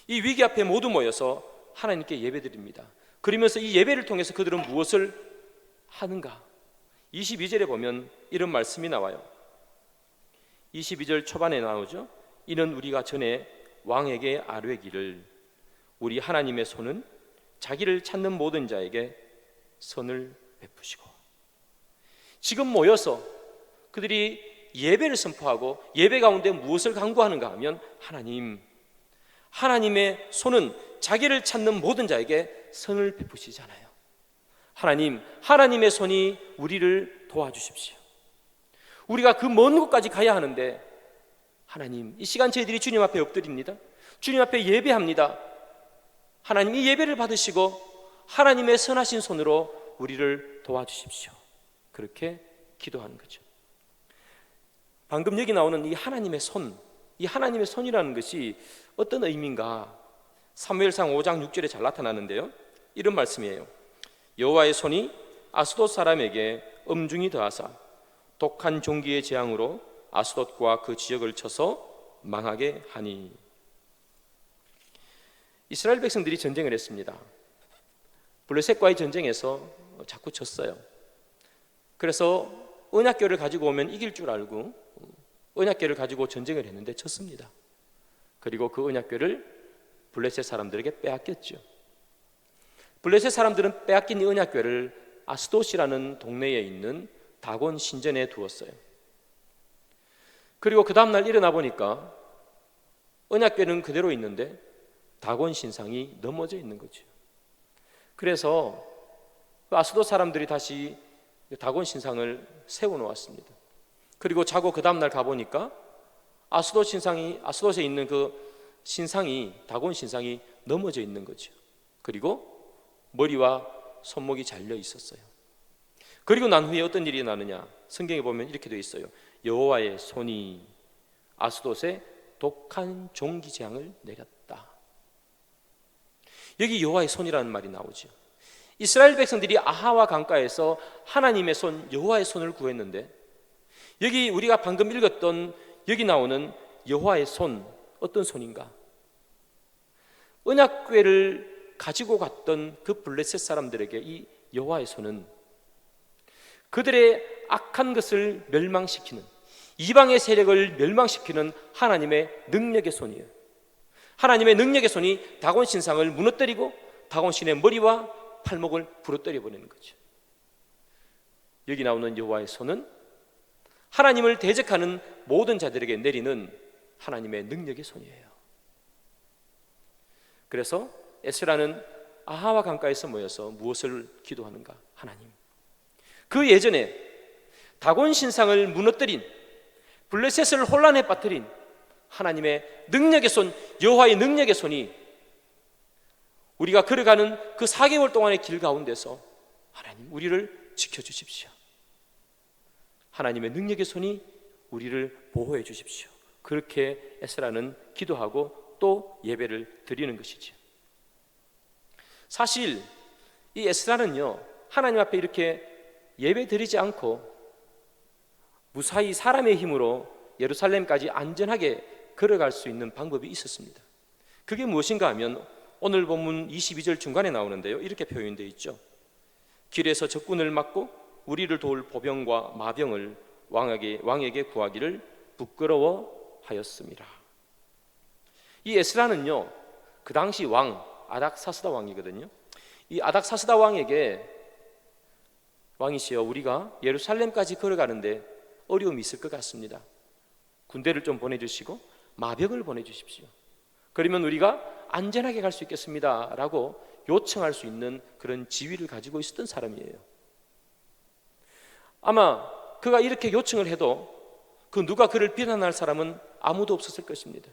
이 위기 앞에 모두 모여서 하나님께 예배드립니다. 그러면서 이 예배를 통해서 그들은 무엇을 하는가? 22절에 보면 이런 말씀이 나와요. 22절 초반에 나오죠. 이는 우리가 전에 왕에게 아뢰기를, 우리 하나님의 손은 자기를 찾는 모든 자에게 선을 베푸시고. 지금 모여서 그들이 예배를 선포하고 예배 가운데 무엇을 강구하는가 하면 하나님의 손은 자기를 찾는 모든 자에게 선을 베푸시잖아요. 하나님의 손이 우리를 도와주십시오. 우리가 그 먼 곳까지 가야 하는데 하나님, 이 시간 저희들이 주님 앞에 엎드립니다. 주님 앞에 예배합니다. 하나님, 이 예배를 받으시고 하나님의 선하신 손으로 우리를 도와주십시오. 그렇게 기도하는 거죠. 방금 여기 나오는 이 하나님의 손, 이 하나님의 손이라는 것이 어떤 의미인가? 사무엘상 5장 6절에 잘 나타나는데요, 이런 말씀이에요. 여호와의 손이 아스돗 사람에게 엄중히 더하사 독한 종기의 재앙으로 아스돗과 그 지역을 쳐서 망하게 하니. 이스라엘 백성들이 전쟁을 했습니다. 블레셋과의 전쟁에서 자꾸 졌어요. 그래서 언약궤를 가지고 오면 이길 줄 알고 언약궤를 가지고 전쟁을 했는데 졌습니다. 그리고 그 언약궤를 블레셋 사람들에게 빼앗겼죠. 블레셋 사람들은 빼앗긴 이 언약궤를 아스돗이라는 동네에 있는 다곤 신전에 두었어요. 그리고 그 다음날 일어나 보니까 언약궤는 그대로 있는데 다곤 신상이 넘어져 있는 거죠. 그래서 아스돗 사람들이 다시 다곤 신상을 세워놓았습니다. 그리고 자고 그 다음날 가보니까 아스돗에 있는 그 신상이, 다곤 신상이 넘어져 있는 거죠. 그리고 머리와 손목이 잘려 있었어요. 그리고 난 후에 어떤 일이 나느냐, 성경에 보면 이렇게 되어 있어요. 여호와의 손이 아스돗에 독한 종기재앙을 내렸다. 여기 여호와의 손이라는 말이 나오죠. 이스라엘 백성들이 아하와 강가에서 하나님의 손, 여호와의 손을 구했는데, 여기 우리가 방금 읽었던 여기 나오는 여호와의 손, 어떤 손인가? 언약궤를 가지고 갔던 그 블레셋 사람들에게 이 여호와의 손은 그들의 악한 것을 멸망시키는, 이방의 세력을 멸망시키는 하나님의 능력의 손이에요. 하나님의 능력의 손이 다곤 신상을 무너뜨리고 다곤 신의 머리와 팔목을 부러뜨려 버리는 거죠. 여기 나오는 여호와의 손은 하나님을 대적하는 모든 자들에게 내리는 하나님의 능력의 손이에요. 그래서 에스라는 아하와 강가에서 모여서 무엇을 기도하는가? 하나님, 그 예전에 다곤 신상을 무너뜨린, 블레셋을 혼란에 빠뜨린 하나님의 능력의 손, 여호와의 능력의 손이 우리가 걸어가는 그 4개월 동안의 길 가운데서 하나님, 우리를 지켜주십시오. 하나님의 능력의 손이 우리를 보호해 주십시오. 그렇게 에스라는 기도하고 또 예배를 드리는 것이죠. 사실 이 에스라는요, 하나님 앞에 이렇게 예배 드리지 않고 무사히 사람의 힘으로 예루살렘까지 안전하게 걸어갈 수 있는 방법이 있었습니다. 그게 무엇인가 하면 오늘 본문 22절 중간에 나오는데요, 이렇게 표현되어 있죠. 길에서 적군을 막고 우리를 도울 보병과 마병을 왕에게 구하기를 부끄러워하였습니다. 이 에스라는요, 그 당시 왕 아닥사스다 왕이거든요. 이 아닥사스다 왕에게, 왕이시여, 우리가 예루살렘까지 걸어가는데 어려움이 있을 것 같습니다. 군대를 좀 보내주시고 마병을 보내주십시오. 그러면 우리가 안전하게 갈 수 있겠습니다 라고 요청할 수 있는 그런 지위를 가지고 있었던 사람이에요. 아마 그가 이렇게 요청을 해도 그 누가 그를 비난할 사람은 아무도 없었을 것입니다.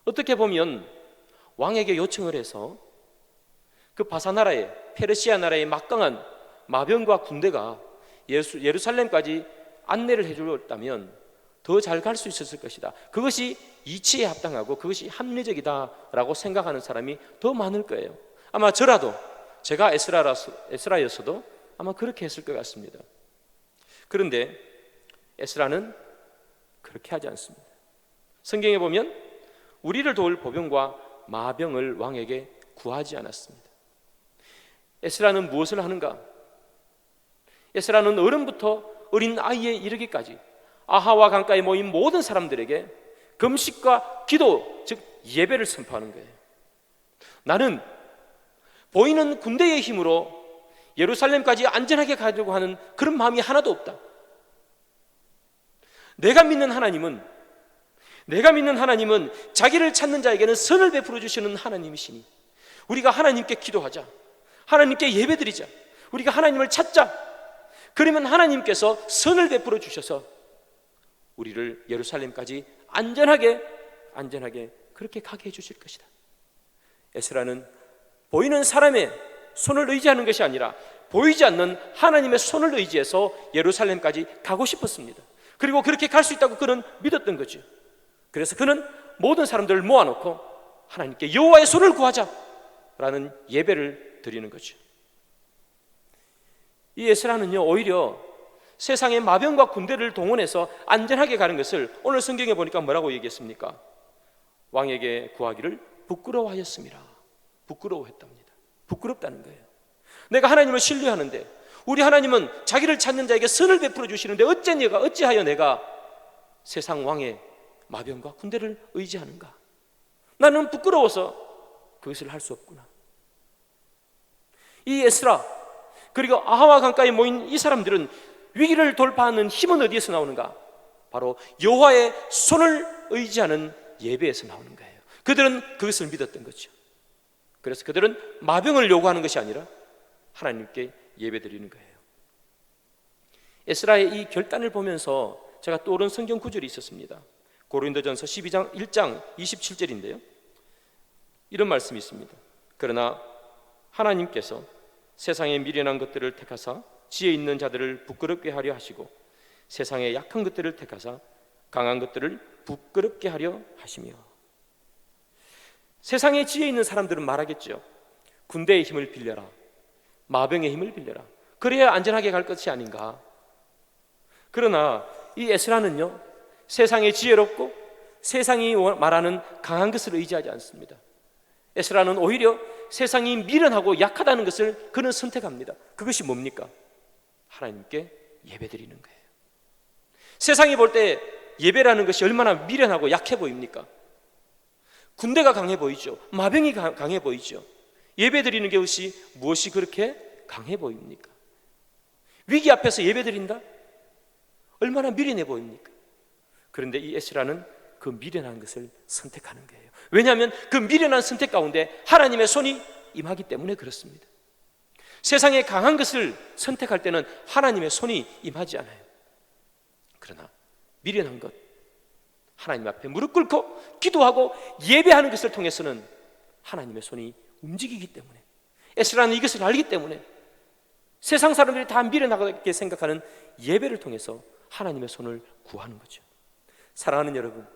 어떻게 보면 왕에게 요청을 해서 그 바사나라의, 페르시아 나라의 막강한 마병과 군대가 예루살렘까지 안내를 해주었다면 더 잘 갈 수 있었을 것이다. 그것이 이치에 합당하고 그것이 합리적이다라고 생각하는 사람이 더 많을 거예요. 아마 저라도, 제가 에스라였어도 아마 그렇게 했을 것 같습니다. 그런데 에스라는 그렇게 하지 않습니다. 성경에 보면 우리를 도울 보병과 마병을 왕에게 구하지 않았습니다. 에스라는 무엇을 하는가? 에스라는 어른부터 어린 아이에 이르기까지 아하와 강가에 모인 모든 사람들에게 금식과 기도, 즉 예배를 선포하는 거예요. 나는 보이는 군대의 힘으로 예루살렘까지 안전하게 가려고 하는 그런 마음이 하나도 없다. 내가 믿는 하나님은 자기를 찾는 자에게는 선을 베풀어 주시는 하나님이시니 우리가 하나님께 기도하자, 하나님께 예배드리자, 우리가 하나님을 찾자. 그러면 하나님께서 선을 베풀어 주셔서 우리를 예루살렘까지 안전하게 그렇게 가게 해주실 것이다. 에스라는 보이는 사람의 손을 의지하는 것이 아니라 보이지 않는 하나님의 손을 의지해서 예루살렘까지 가고 싶었습니다. 그리고 그렇게 갈 수 있다고 그는 믿었던 거죠. 그래서 그는 모든 사람들을 모아놓고 하나님께 여호와의 손을 구하자라는 예배를 드리는 거죠. 이 에스라는요, 오히려 세상의 마병과 군대를 동원해서 안전하게 가는 것을 오늘 성경에 보니까 뭐라고 얘기했습니까? 왕에게 구하기를 부끄러워하였습니다. 부끄러워했답니다. 부끄럽다는 거예요. 내가 하나님을 신뢰하는데, 우리 하나님은 자기를 찾는 자에게 선을 베풀어 주시는데 어찌하여 내가 세상 왕의 마병과 군대를 의지하는가? 나는 부끄러워서 그것을 할 수 없구나. 이 에스라 그리고 아하와 강가에 모인 이 사람들은 위기를 돌파하는 힘은 어디에서 나오는가? 바로 여호와의 손을 의지하는 예배에서 나오는 거예요. 그들은 그것을 믿었던 거죠. 그래서 그들은 마병을 요구하는 것이 아니라 하나님께 예배드리는 거예요. 에스라의 이 결단을 보면서 제가 떠오른 성경 구절이 있었습니다. 고린도전서 12장 1장 27절인데요. 이런 말씀이 있습니다. 그러나 하나님께서 세상의 미련한 것들을 택하사 지혜 있는 자들을 부끄럽게 하려 하시고 세상의 약한 것들을 택하사 강한 것들을 부끄럽게 하려 하시며. 세상에 지혜 있는 사람들은 말하겠죠. 군대의 힘을 빌려라, 마병의 힘을 빌려라, 그래야 안전하게 갈 것이 아닌가. 그러나 이 에스라는요, 세상에 지혜롭고 세상이 말하는 강한 것을 의지하지 않습니다. 에스라는 오히려 세상이 미련하고 약하다는 것을 그는 선택합니다. 그것이 뭡니까? 하나님께 예배드리는 거예요. 세상이 볼 때 예배라는 것이 얼마나 미련하고 약해 보입니까? 군대가 강해 보이죠. 마병이 강해 보이죠. 예배드리는 것이 무엇이 그렇게 강해 보입니까? 위기 앞에서 예배드린다? 얼마나 미련해 보입니까? 그런데 이 에스라는 그 미련한 것을 선택하는 거예요. 왜냐하면 그 미련한 선택 가운데 하나님의 손이 임하기 때문에 그렇습니다. 세상에 강한 것을 선택할 때는 하나님의 손이 임하지 않아요. 그러나 미련한 것, 하나님 앞에 무릎 꿇고 기도하고 예배하는 것을 통해서는 하나님의 손이 움직이기 때문에, 에스라는 이것을 알기 때문에 세상 사람들이 다 미련하게 생각하는 예배를 통해서 하나님의 손을 구하는 거죠. 사랑하는 여러분,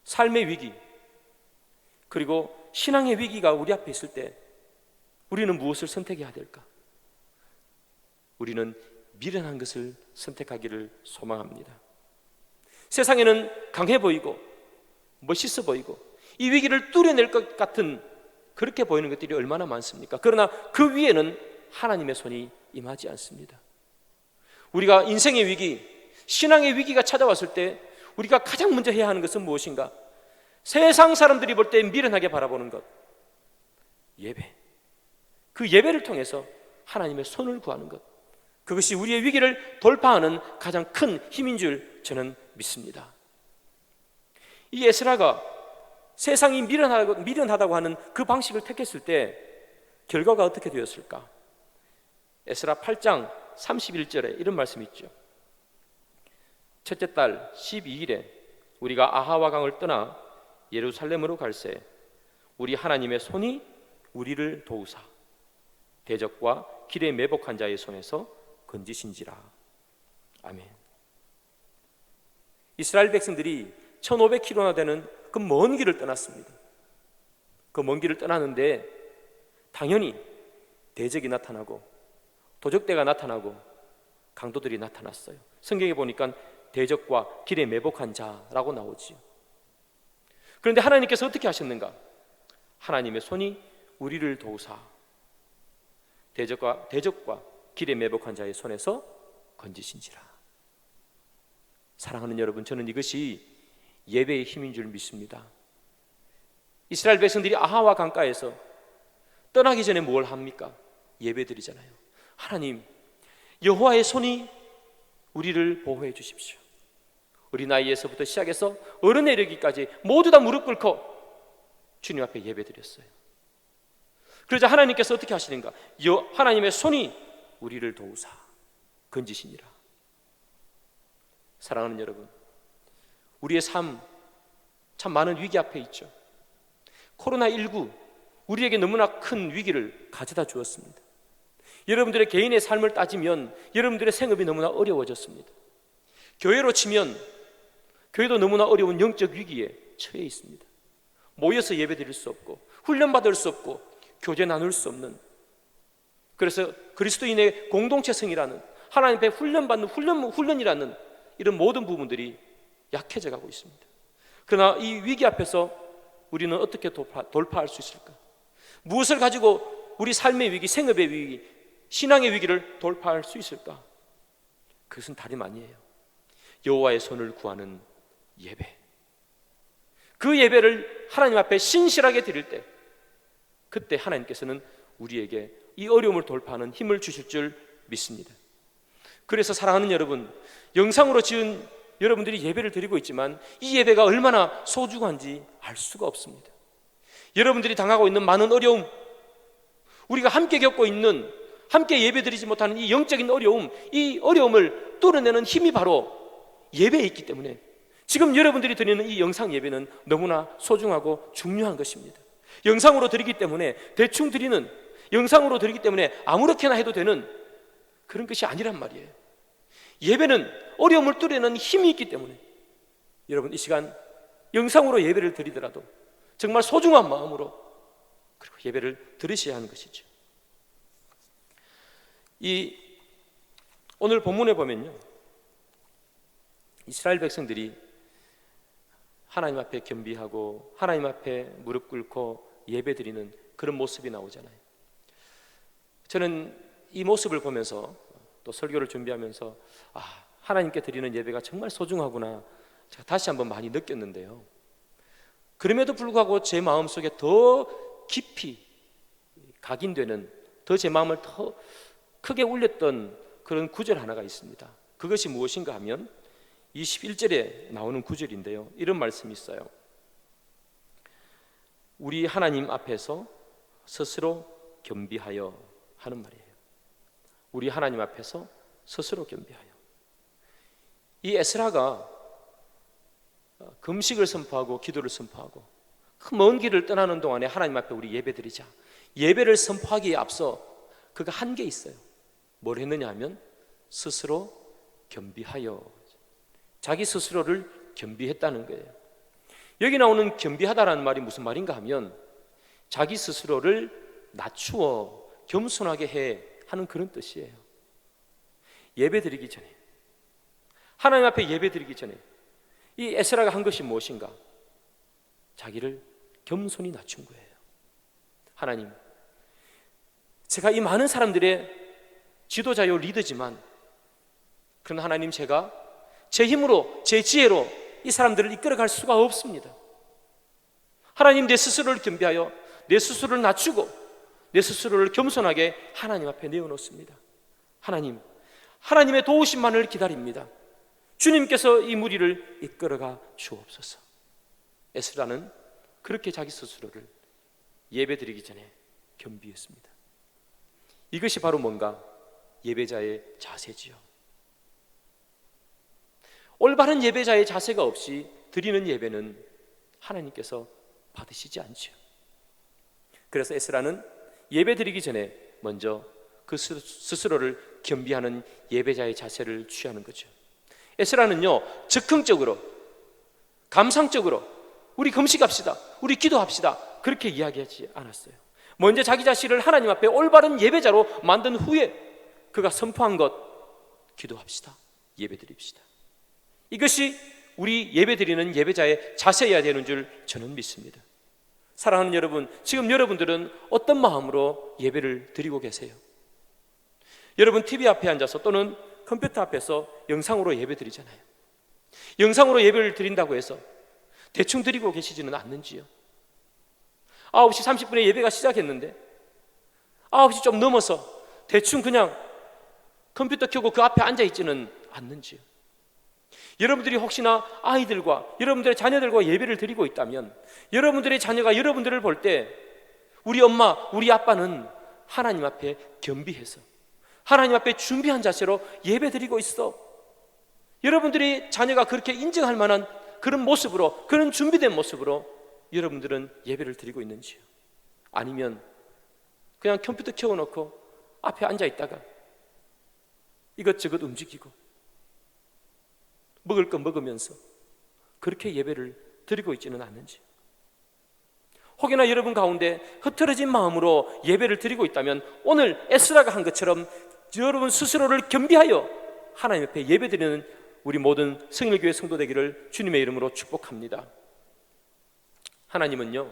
삶의 위기 그리고 신앙의 위기가 우리 앞에 있을 때 우리는 무엇을 선택해야 될까? 우리는 미련한 것을 선택하기를 소망합니다. 세상에는 강해 보이고 멋있어 보이고 이 위기를 뚫어낼 것 같은 그렇게 보이는 것들이 얼마나 많습니까? 그러나 그 위에는 하나님의 손이 임하지 않습니다. 우리가 인생의 위기, 신앙의 위기가 찾아왔을 때 우리가 가장 먼저 해야 하는 것은 무엇인가? 세상 사람들이 볼 때 미련하게 바라보는 것, 예배. 그 예배를 통해서 하나님의 손을 구하는 것, 그것이 우리의 위기를 돌파하는 가장 큰 힘인 줄 저는 믿습니다. 이 에스라가 세상이 미련하다고 하는 그 방식을 택했을 때 결과가 어떻게 되었을까? 에스라 8장 31절에 이런 말씀이 있죠. 첫째 달 12일에 우리가 아하와 강을 떠나 예루살렘으로 갈새 우리 하나님의 손이 우리를 도우사 대적과 길에 매복한 자의 손에서 건지신지라. 아멘. 이스라엘 백성들이 1500km나 되는 그 먼 길을 떠났습니다. 그 먼 길을 떠나는데 당연히 대적이 나타나고 도적대가 나타나고 강도들이 나타났어요. 성경에 보니까 대적과 길에 매복한 자라고 나오지요. 그런데 하나님께서 어떻게 하셨는가? 하나님의 손이 우리를 도우사 대적과 길에 매복한 자의 손에서 건지신지라. 사랑하는 여러분, 저는 이것이 예배의 힘인 줄 믿습니다. 이스라엘 백성들이 아하와 강가에서 떠나기 전에 뭘 합니까? 예배드리잖아요. 하나님, 여호와의 손이 우리를 보호해 주십시오. 우리 나이에서부터 시작해서 어른에 이르기까지 모두 다 무릎 꿇고 주님 앞에 예배드렸어요. 그러자 하나님께서 어떻게 하시는가? 하나님의 손이 우리를 도우사 건지시니라. 사랑하는 여러분, 우리의 삶 참 많은 위기 앞에 있죠. 코로나19 우리에게 너무나 큰 위기를 가져다 주었습니다. 여러분들의 개인의 삶을 따지면 여러분들의 생업이 너무나 어려워졌습니다. 교회로 치면 교회도 너무나 어려운 영적 위기에 처해 있습니다. 모여서 예배드릴 수 없고 훈련받을 수 없고 교제 나눌 수 없는, 그래서 그리스도인의 공동체성이라는 하나님 앞에 훈련받는 훈련이라는 이런 모든 부분들이 약해져 가고 있습니다. 그러나 이 위기 앞에서 우리는 어떻게 돌파할 수 있을까? 무엇을 가지고 우리 삶의 위기, 생업의 위기, 신앙의 위기를 돌파할 수 있을까? 그것은 다름 아니에요. 여호와의 손을 구하는 예배. 그 예배를 하나님 앞에 신실하게 드릴 때, 그때 하나님께서는 우리에게 이 어려움을 돌파하는 힘을 주실 줄 믿습니다. 그래서 사랑하는 여러분, 영상으로 지은 여러분들이 예배를 드리고 있지만 이 예배가 얼마나 소중한지 알 수가 없습니다. 여러분들이 당하고 있는 많은 어려움, 우리가 함께 겪고 있는, 함께 예배드리지 못하는 이 영적인 어려움, 이 어려움을 뚫어내는 힘이 바로 예배에 있기 때문에 지금 여러분들이 드리는 이 영상 예배는 너무나 소중하고 중요한 것입니다. 영상으로 드리기 때문에 대충 드리는, 영상으로 드리기 때문에 아무렇게나 해도 되는 그런 것이 아니란 말이에요. 예배는 어려움을 뚫어내는 힘이 있기 때문에 여러분, 이 시간 영상으로 예배를 드리더라도 정말 소중한 마음으로 그리고 예배를 드리셔야 하는 것이죠. 이 오늘 본문에 보면요, 이스라엘 백성들이 하나님 앞에 겸비하고 하나님 앞에 무릎 꿇고 예배 드리는 그런 모습이 나오잖아요. 저는 이 모습을 보면서 또 설교를 준비하면서 하나님께 드리는 예배가 정말 소중하구나 제가 다시 한번 많이 느꼈는데요. 그럼에도 불구하고 제 마음속에 더 깊이 각인되는, 더 제 마음을 더 크게 울렸던 그런 구절 하나가 있습니다. 그것이 무엇인가 하면 21절에 나오는 구절인데요, 이런 말씀이 있어요. 우리 하나님 앞에서 스스로 겸비하여 하는 말이에요. 우리 하나님 앞에서 스스로 겸비하여. 이 에스라가 금식을 선포하고 기도를 선포하고 그 먼 길을 떠나는 동안에 하나님 앞에 우리 예배드리자, 예배를 선포하기에 앞서 그가 한 게 있어요. 뭘 했느냐 하면 스스로 겸비하여, 자기 스스로를 겸비했다는 거예요. 여기 나오는 겸비하다라는 말이 무슨 말인가 하면 자기 스스로를 낮추어 겸손하게 해 하는 그런 뜻이에요. 예배드리기 전에, 하나님 앞에 예배드리기 전에 이 에스라가 한 것이 무엇인가? 자기를 겸손히 낮춘 거예요. 하나님, 제가 이 많은 사람들의 지도자요 리더지만, 그러나 하나님, 제가 제 힘으로, 제 지혜로 이 사람들을 이끌어갈 수가 없습니다. 하나님, 내 스스로를 겸비하여 내 스스로를 낮추고 내 스스로를 겸손하게 하나님 앞에 내어놓습니다. 하나님, 하나님의 도우심만을 기다립니다. 주님께서 이 무리를 이끌어가 주옵소서. 에스라는 그렇게 자기 스스로를 예배드리기 전에 겸비했습니다. 이것이 바로 뭔가? 예배자의 자세지요. 올바른 예배자의 자세가 없이 드리는 예배는 하나님께서 받으시지 않죠. 그래서 에스라는 예배드리기 전에 먼저 그 스스로를 겸비하는 예배자의 자세를 취하는 거죠. 에스라는요, 즉흥적으로, 감상적으로 우리 금식합시다, 우리 기도합시다 그렇게 이야기하지 않았어요. 먼저 자기 자신을 하나님 앞에 올바른 예배자로 만든 후에 그가 선포한 것, 기도합시다, 예배드립시다. 이것이 우리 예배드리는 예배자의 자세여야 되는 줄 저는 믿습니다. 사랑하는 여러분, 지금 여러분들은 어떤 마음으로 예배를 드리고 계세요? 여러분 TV 앞에 앉아서 또는 컴퓨터 앞에서 영상으로 예배 드리잖아요. 영상으로 예배를 드린다고 해서 대충 드리고 계시지는 않는지요? 9시 30분에 예배가 시작했는데 9시 좀 넘어서 대충 그냥 컴퓨터 켜고 그 앞에 앉아있지는 않는지요? 여러분들이 혹시나 아이들과 여러분들의 자녀들과 예배를 드리고 있다면 여러분들의 자녀가 여러분들을 볼 때 우리 엄마, 우리 아빠는 하나님 앞에 겸비해서 하나님 앞에 준비한 자세로 예배 드리고 있어, 여러분들이 자녀가 그렇게 인정할 만한 그런 모습으로, 그런 준비된 모습으로 여러분들은 예배를 드리고 있는지요? 아니면 그냥 컴퓨터 켜놓고 앞에 앉아있다가 이것저것 움직이고 먹을 거 먹으면서 그렇게 예배를 드리고 있지는 않는지, 혹여나 여러분 가운데 흐트러진 마음으로 예배를 드리고 있다면 오늘 에스라가 한 것처럼 여러분 스스로를 겸비하여 하나님 앞에 예배드리는 우리 모든 성일교회 성도 되기를 주님의 이름으로 축복합니다. 하나님은요,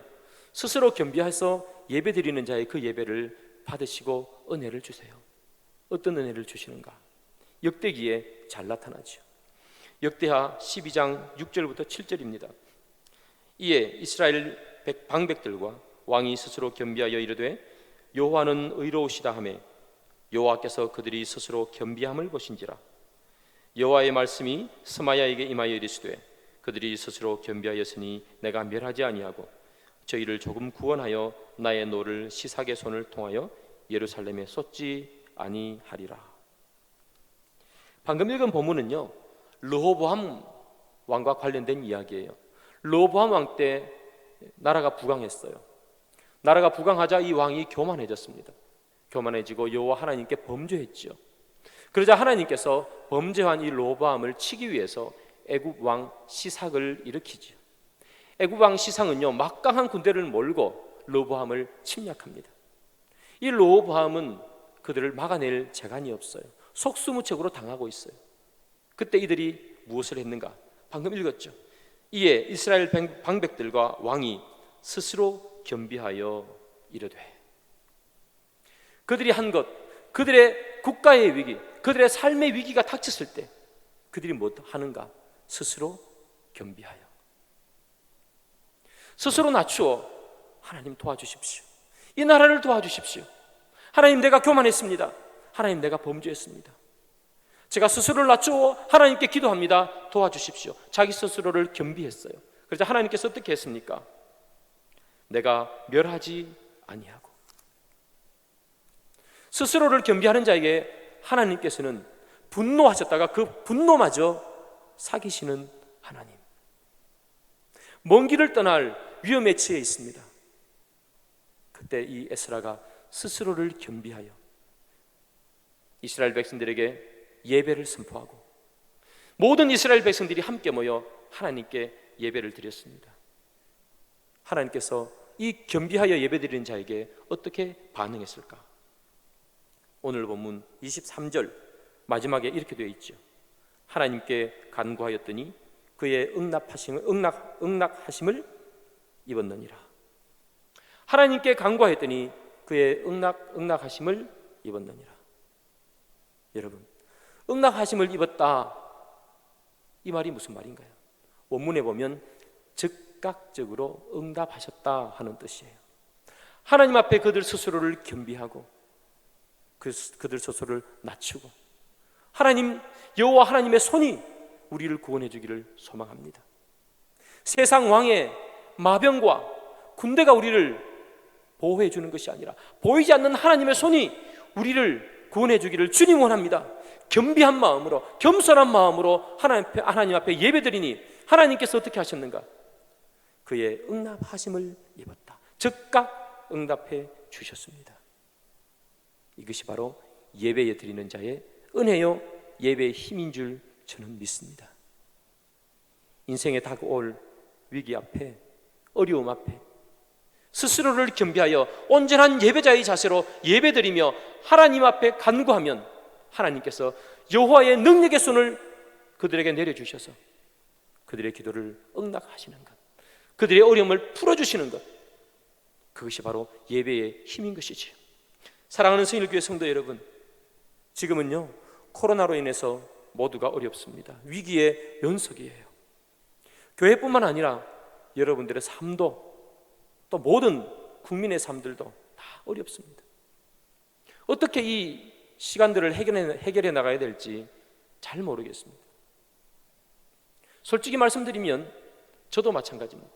스스로 겸비해서 예배드리는 자의 그 예배를 받으시고 은혜를 주세요. 어떤 은혜를 주시는가? 역대기에 잘 나타나죠. 역대하 12장 6절부터 7절입니다. 이에 이스라엘 방백들과 왕이 스스로 겸비하여 이르되 여호와는 의로우시다 하며 여호와께서 그들이 스스로 겸비함을 보신지라. 여호와의 말씀이 스마야에게 임하여 이르시되 그들이 스스로 겸비하였으니 내가 멸하지 아니하고 저희를 조금 구원하여 나의 노를 시삭의 손을 통하여 예루살렘에 쏟지 아니하리라. 방금 읽은 본문은요, 르호보암 왕과 관련된 이야기예요. 르호보암 왕 때 나라가 부강했어요. 나라가 부강하자 이 왕이 교만해졌습니다. 교만해지고 여호와 하나님께 범죄했죠. 그러자 하나님께서 범죄한 이 르호보암을 치기 위해서 애굽 왕 시삭을 일으키죠. 애굽 왕 시삭은요, 막강한 군대를 몰고 르호보암을 침략합니다. 이 르호보암은 그들을 막아낼 재간이 없어요. 속수무책으로 당하고 있어요. 그때 이들이 무엇을 했는가? 방금 읽었죠. 이에 이스라엘 방백들과 왕이 스스로 겸비하여 이르되, 그들이 한 것, 그들의 국가의 위기, 그들의 삶의 위기가 닥쳤을 때 그들이 뭐 하는가? 스스로 겸비하여, 스스로 낮추어 하나님 도와주십시오. 이 나라를 도와주십시오. 하나님, 내가 교만했습니다. 하나님, 내가 범죄했습니다. 제가 스스로를 낮추어 하나님께 기도합니다. 도와주십시오. 자기 스스로를 겸비했어요. 그래서 하나님께서 어떻게 했습니까? 내가 멸하지 아니하고. 스스로를 겸비하는 자에게 하나님께서는 분노하셨다가 그 분노마저 사귀시는 하나님. 먼 길을 떠날 위험에 처해 있습니다. 그때 이 에스라가 스스로를 겸비하여 이스라엘 백성들에게 예배를 선포하고 모든 이스라엘 백성들이 함께 모여 하나님께 예배를 드렸습니다. 하나님께서 이 겸비하여 예배드리는 자에게 어떻게 반응했을까? 오늘 본문 23절 마지막에 이렇게 되어 있죠. 하나님께 간구하였더니 그의 응낙하심을 입었느니라. 하나님께 간구하였더니 그의 응낙하심을 입었느니라. 여러분, 응낙하심을 입었다, 이 말이 무슨 말인가요? 원문에 보면 즉각적으로 응답하셨다 하는 뜻이에요. 하나님 앞에 그들 스스로를 겸비하고 그들 스스로를 낮추고 하나님, 여호와 하나님의 손이 우리를 구원해 주기를 소망합니다. 세상 왕의 마병과 군대가 우리를 보호해 주는 것이 아니라 보이지 않는 하나님의 손이 우리를 구원해 주기를 주님 원합니다. 겸비한 마음으로, 겸손한 마음으로 하나님 앞에 예배드리니 하나님께서 어떻게 하셨는가? 그의 응답하심을 입었다. 즉각 응답해 주셨습니다. 이것이 바로 예배에 드리는 자의 은혜요 예배의 힘인 줄 저는 믿습니다. 인생에 다가올 위기 앞에, 어려움 앞에 스스로를 겸비하여 온전한 예배자의 자세로 예배드리며 하나님 앞에 간구하면 하나님께서 여호와의 능력의 손을 그들에게 내려주셔서 그들의 기도를 응답하시는 것, 그들의 어려움을 풀어주시는 것, 그것이 바로 예배의 힘인 것이지요. 사랑하는 성일교회 성도 여러분, 지금은요 코로나로 인해서 모두가 어렵습니다. 위기의 연속이에요. 교회뿐만 아니라 여러분들의 삶도, 또 모든 국민의 삶들도 다 어렵습니다. 어떻게 이 시간들을 해결해 나가야 될지 잘 모르겠습니다. 솔직히 말씀드리면 저도 마찬가지입니다.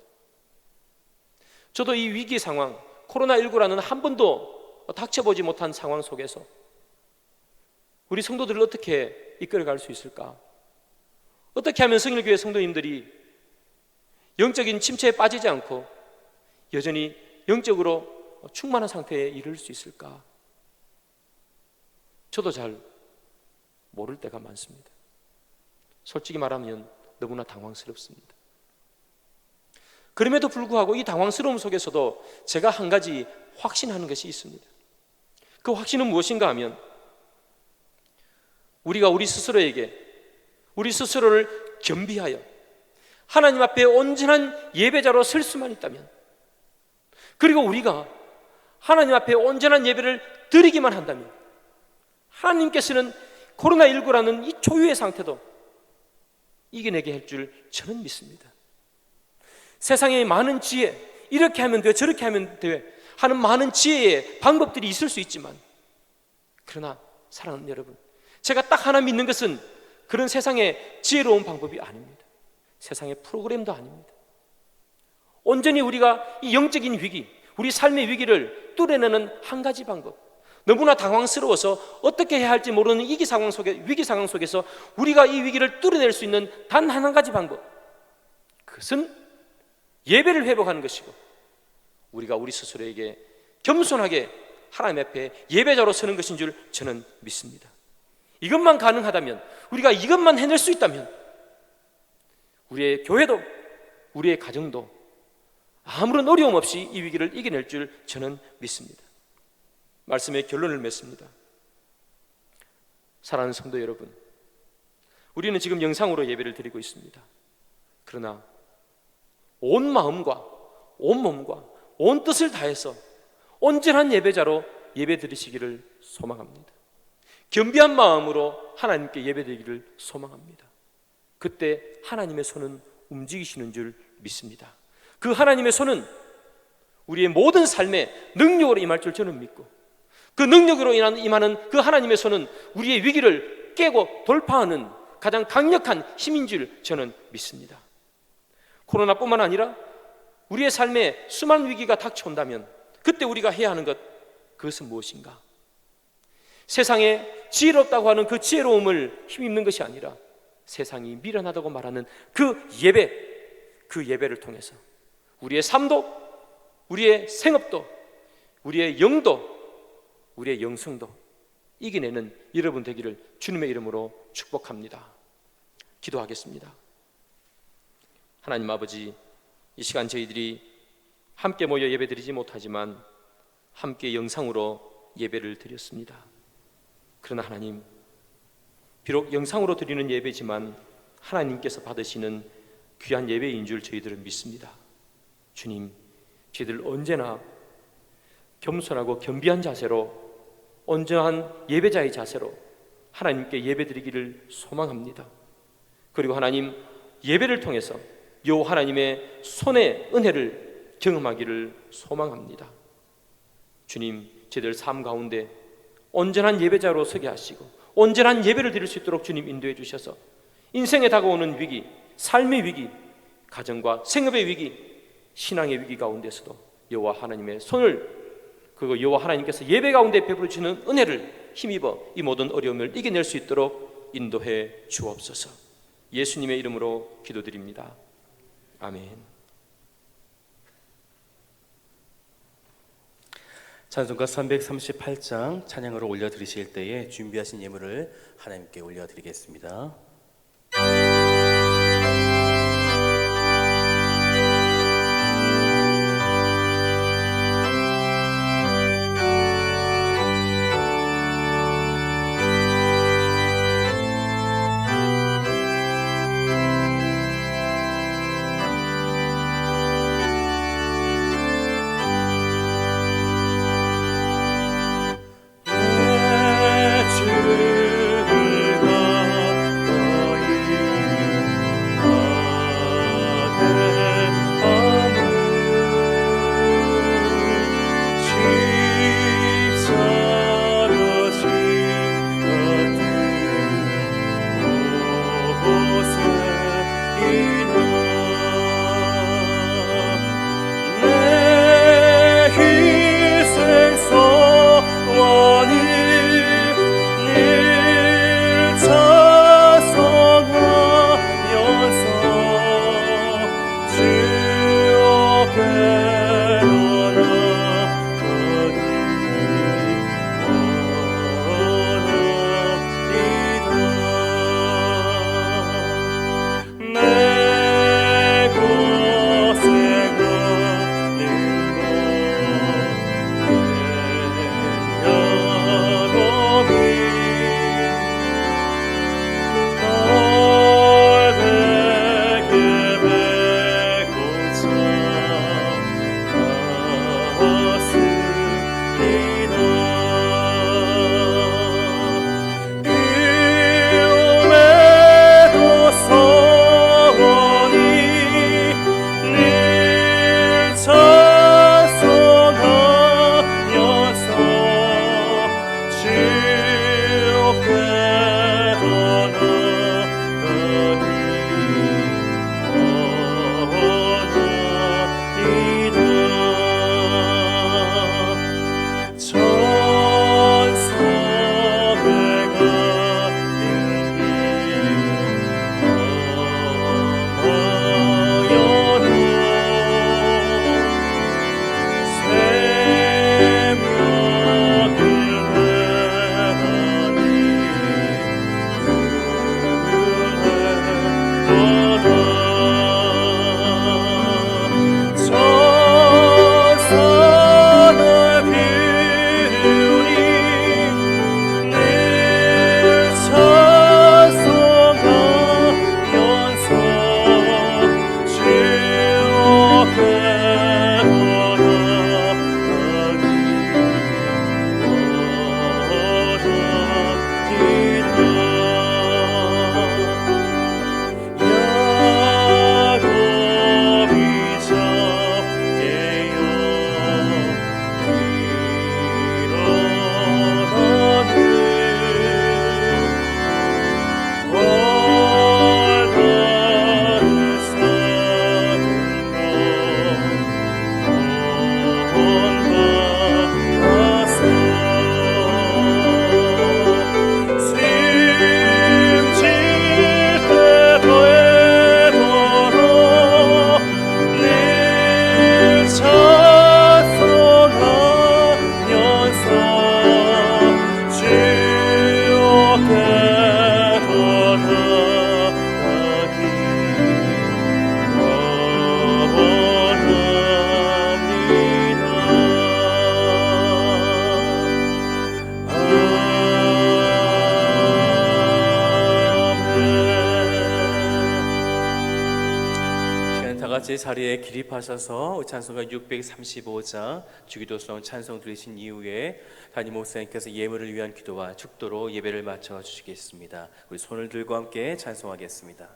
저도 이 위기 상황, 코로나19라는 한 번도 닥쳐보지 못한 상황 속에서 우리 성도들을 어떻게 이끌어갈 수 있을까? 어떻게 하면 성일교회 성도님들이 영적인 침체에 빠지지 않고 여전히 영적으로 충만한 상태에 이를 수 있을까? 저도 잘 모를 때가 많습니다. 솔직히 말하면 너무나 당황스럽습니다. 그럼에도 불구하고 이 당황스러움 속에서도 제가 한 가지 확신하는 것이 있습니다. 그 확신은 무엇인가 하면 우리가 우리 스스로에게 우리 스스로를 겸비하여 하나님 앞에 온전한 예배자로 설 수만 있다면, 그리고 우리가 하나님 앞에 온전한 예배를 드리기만 한다면 하나님께서는 코로나19라는 이 초유의 상태도 이겨내게 할 줄 저는 믿습니다. 세상에 많은 지혜, 이렇게 하면 돼, 저렇게 하면 돼 하는 많은 지혜의 방법들이 있을 수 있지만, 그러나 사랑하는 여러분, 제가 딱 하나 믿는 것은 그런 세상의 지혜로운 방법이 아닙니다. 세상의 프로그램도 아닙니다. 온전히 우리가 이 영적인 위기, 우리 삶의 위기를 뚫어내는 한 가지 방법, 너무나 당황스러워서 어떻게 해야 할지 모르는 위기 상황 속에서 우리가 이 위기를 뚫어낼 수 있는 단 한 가지 방법, 그것은 예배를 회복하는 것이고, 우리가 우리 스스로에게 겸손하게 하나님 앞에 예배자로 서는 것인 줄 저는 믿습니다. 이것만 가능하다면, 우리가 이것만 해낼 수 있다면, 우리의 교회도 우리의 가정도 아무런 어려움 없이 이 위기를 이겨낼 줄 저는 믿습니다. 말씀의 결론을 맺습니다. 사랑하는 성도 여러분, 우리는 지금 영상으로 예배를 드리고 있습니다. 그러나 온 마음과 온 몸과 온 뜻을 다해서 온전한 예배자로 예배 드리시기를 소망합니다. 겸비한 마음으로 하나님께 예배 드리기를 소망합니다. 그때 하나님의 손은 움직이시는 줄 믿습니다. 그 하나님의 손은 우리의 모든 삶에 능력으로 임할 줄 저는 믿고, 그 능력으로 임하는 그 하나님의 손은 우리의 위기를 깨고 돌파하는 가장 강력한 힘인 줄 저는 믿습니다. 코로나뿐만 아니라 우리의 삶에 수많은 위기가 닥쳐온다면 그때 우리가 해야 하는 것, 그것은 무엇인가? 세상에 지혜롭다고 하는 그 지혜로움을 힘입는 것이 아니라 세상이 미련하다고 말하는 그 예배를 통해서 우리의 삶도, 우리의 생업도, 우리의 영도, 우리의 영성도 이겨내는 여러분 되기를 주님의 이름으로 축복합니다. 기도하겠습니다. 하나님 아버지, 이 시간 저희들이 함께 모여 예배드리지 못하지만 함께 영상으로 예배를 드렸습니다. 그러나 하나님, 비록 영상으로 드리는 예배지만 하나님께서 받으시는 귀한 예배인 줄 저희들은 믿습니다. 주님, 저희들 언제나 겸손하고 겸비한 자세로, 온전한 예배자의 자세로 하나님께 예배드리기를 소망합니다. 그리고 하나님, 예배를 통해서 여호와 하나님의 손의 은혜를 경험하기를 소망합니다. 주님, 저희들 삶 가운데 온전한 예배자로 서게 하시고 온전한 예배를 드릴 수 있도록 주님 인도해 주셔서 인생에 다가오는 위기, 삶의 위기, 가정과 생업의 위기, 신앙의 위기 가운데서도 여호와 하나님의 손을, 그리고 여호와 하나님께서 예배 가운데 베풀어 주시는 은혜를 힘입어 이 모든 어려움을 이겨낼 수 있도록 인도해 주옵소서. 예수님의 이름으로 기도드립니다. 아멘. 찬송가 338장 찬양으로 올려드리실 때에 준비하신 예물을 하나님께 올려드리겠습니다. 이제 자리에 기립하셔서 찬송가 635장 주기도성 찬송 들으신 이후에 담임 목사님께서 예물을 위한 기도와 축도로 예배를 마쳐 주시겠습니다. 우리 손을 들고 함께 찬송하겠습니다.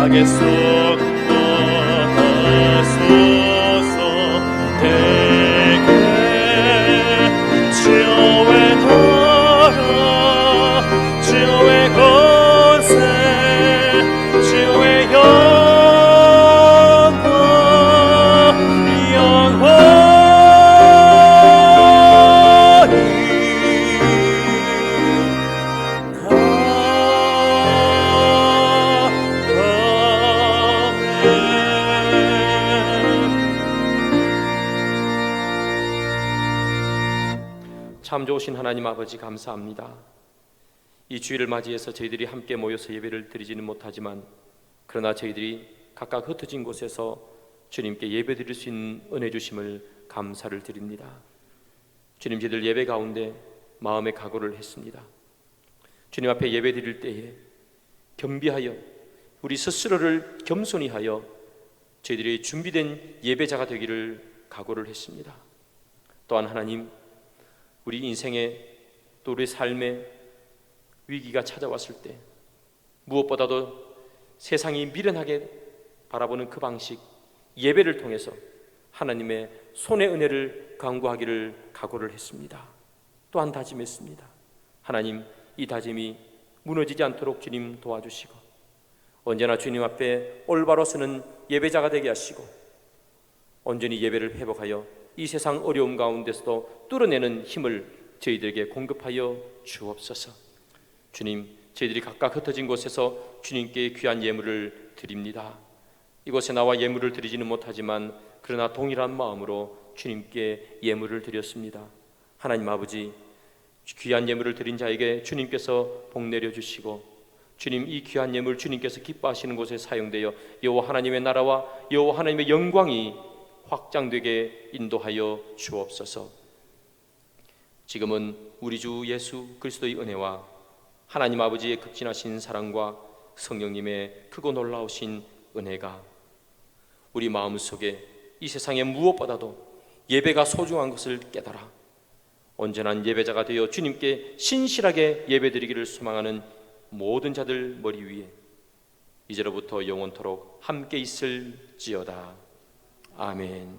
악의 속보다 소서 대개 주의 나라 주의 권세 주의 영광 참 좋으신 하나님 아버지 감사합니다. 이 주일을 맞이해서 저희들이 함께 모여서 예배를 드리지는 못하지만 그러나 저희들이 각각 흩어진 곳에서 주님께 예배 드릴 수 있는 은혜 주심을 감사를 드립니다. 주님, 저희들 예배 가운데 마음의 각오를 했습니다. 주님 앞에 예배 드릴 때에 겸비하여 우리 스스로를 겸손히 하여 저희들이 준비된 예배자가 되기를 각오를 했습니다. 또한 하나님, 우리 인생에 또 우리 삶에 위기가 찾아왔을 때 무엇보다도 세상이 미련하게 바라보는 그 방식, 예배를 통해서 하나님의 손의 은혜를 강구하기를 각오를 했습니다. 또한 다짐했습니다. 하나님, 이 다짐이 무너지지 않도록 주님 도와주시고 언제나 주님 앞에 올바로 서는 예배자가 되게 하시고 온전히 예배를 회복하여 이 세상 어려움 가운데서도 뚫어내는 힘을 저희들에게 공급하여 주옵소서. 주님, 저희들이 각각 흩어진 곳에서 주님께 귀한 예물을 드립니다. 이곳에 나와 예물을 드리지는 못하지만 그러나 동일한 마음으로 주님께 예물을 드렸습니다. 하나님 아버지, 귀한 예물을 드린 자에게 주님께서 복 내려주시고 주님, 이 귀한 예물 주님께서 기뻐하시는 곳에 사용되어 여호와 하나님의 나라와 여호와 하나님의 영광이 확장되게 인도하여 주옵소서. 지금은 우리 주 예수 그리스도의 은혜와 하나님 아버지의 극진하신 사랑과 성령님의 크고 놀라우신 은혜가 우리 마음속에 이 세상의 무엇보다도 예배가 소중한 것을 깨달아 온전한 예배자가 되어 주님께 신실하게 예배드리기를 소망하는 모든 자들 머리 위에 이제로부터 영원토록 함께 있을지어다. 아멘.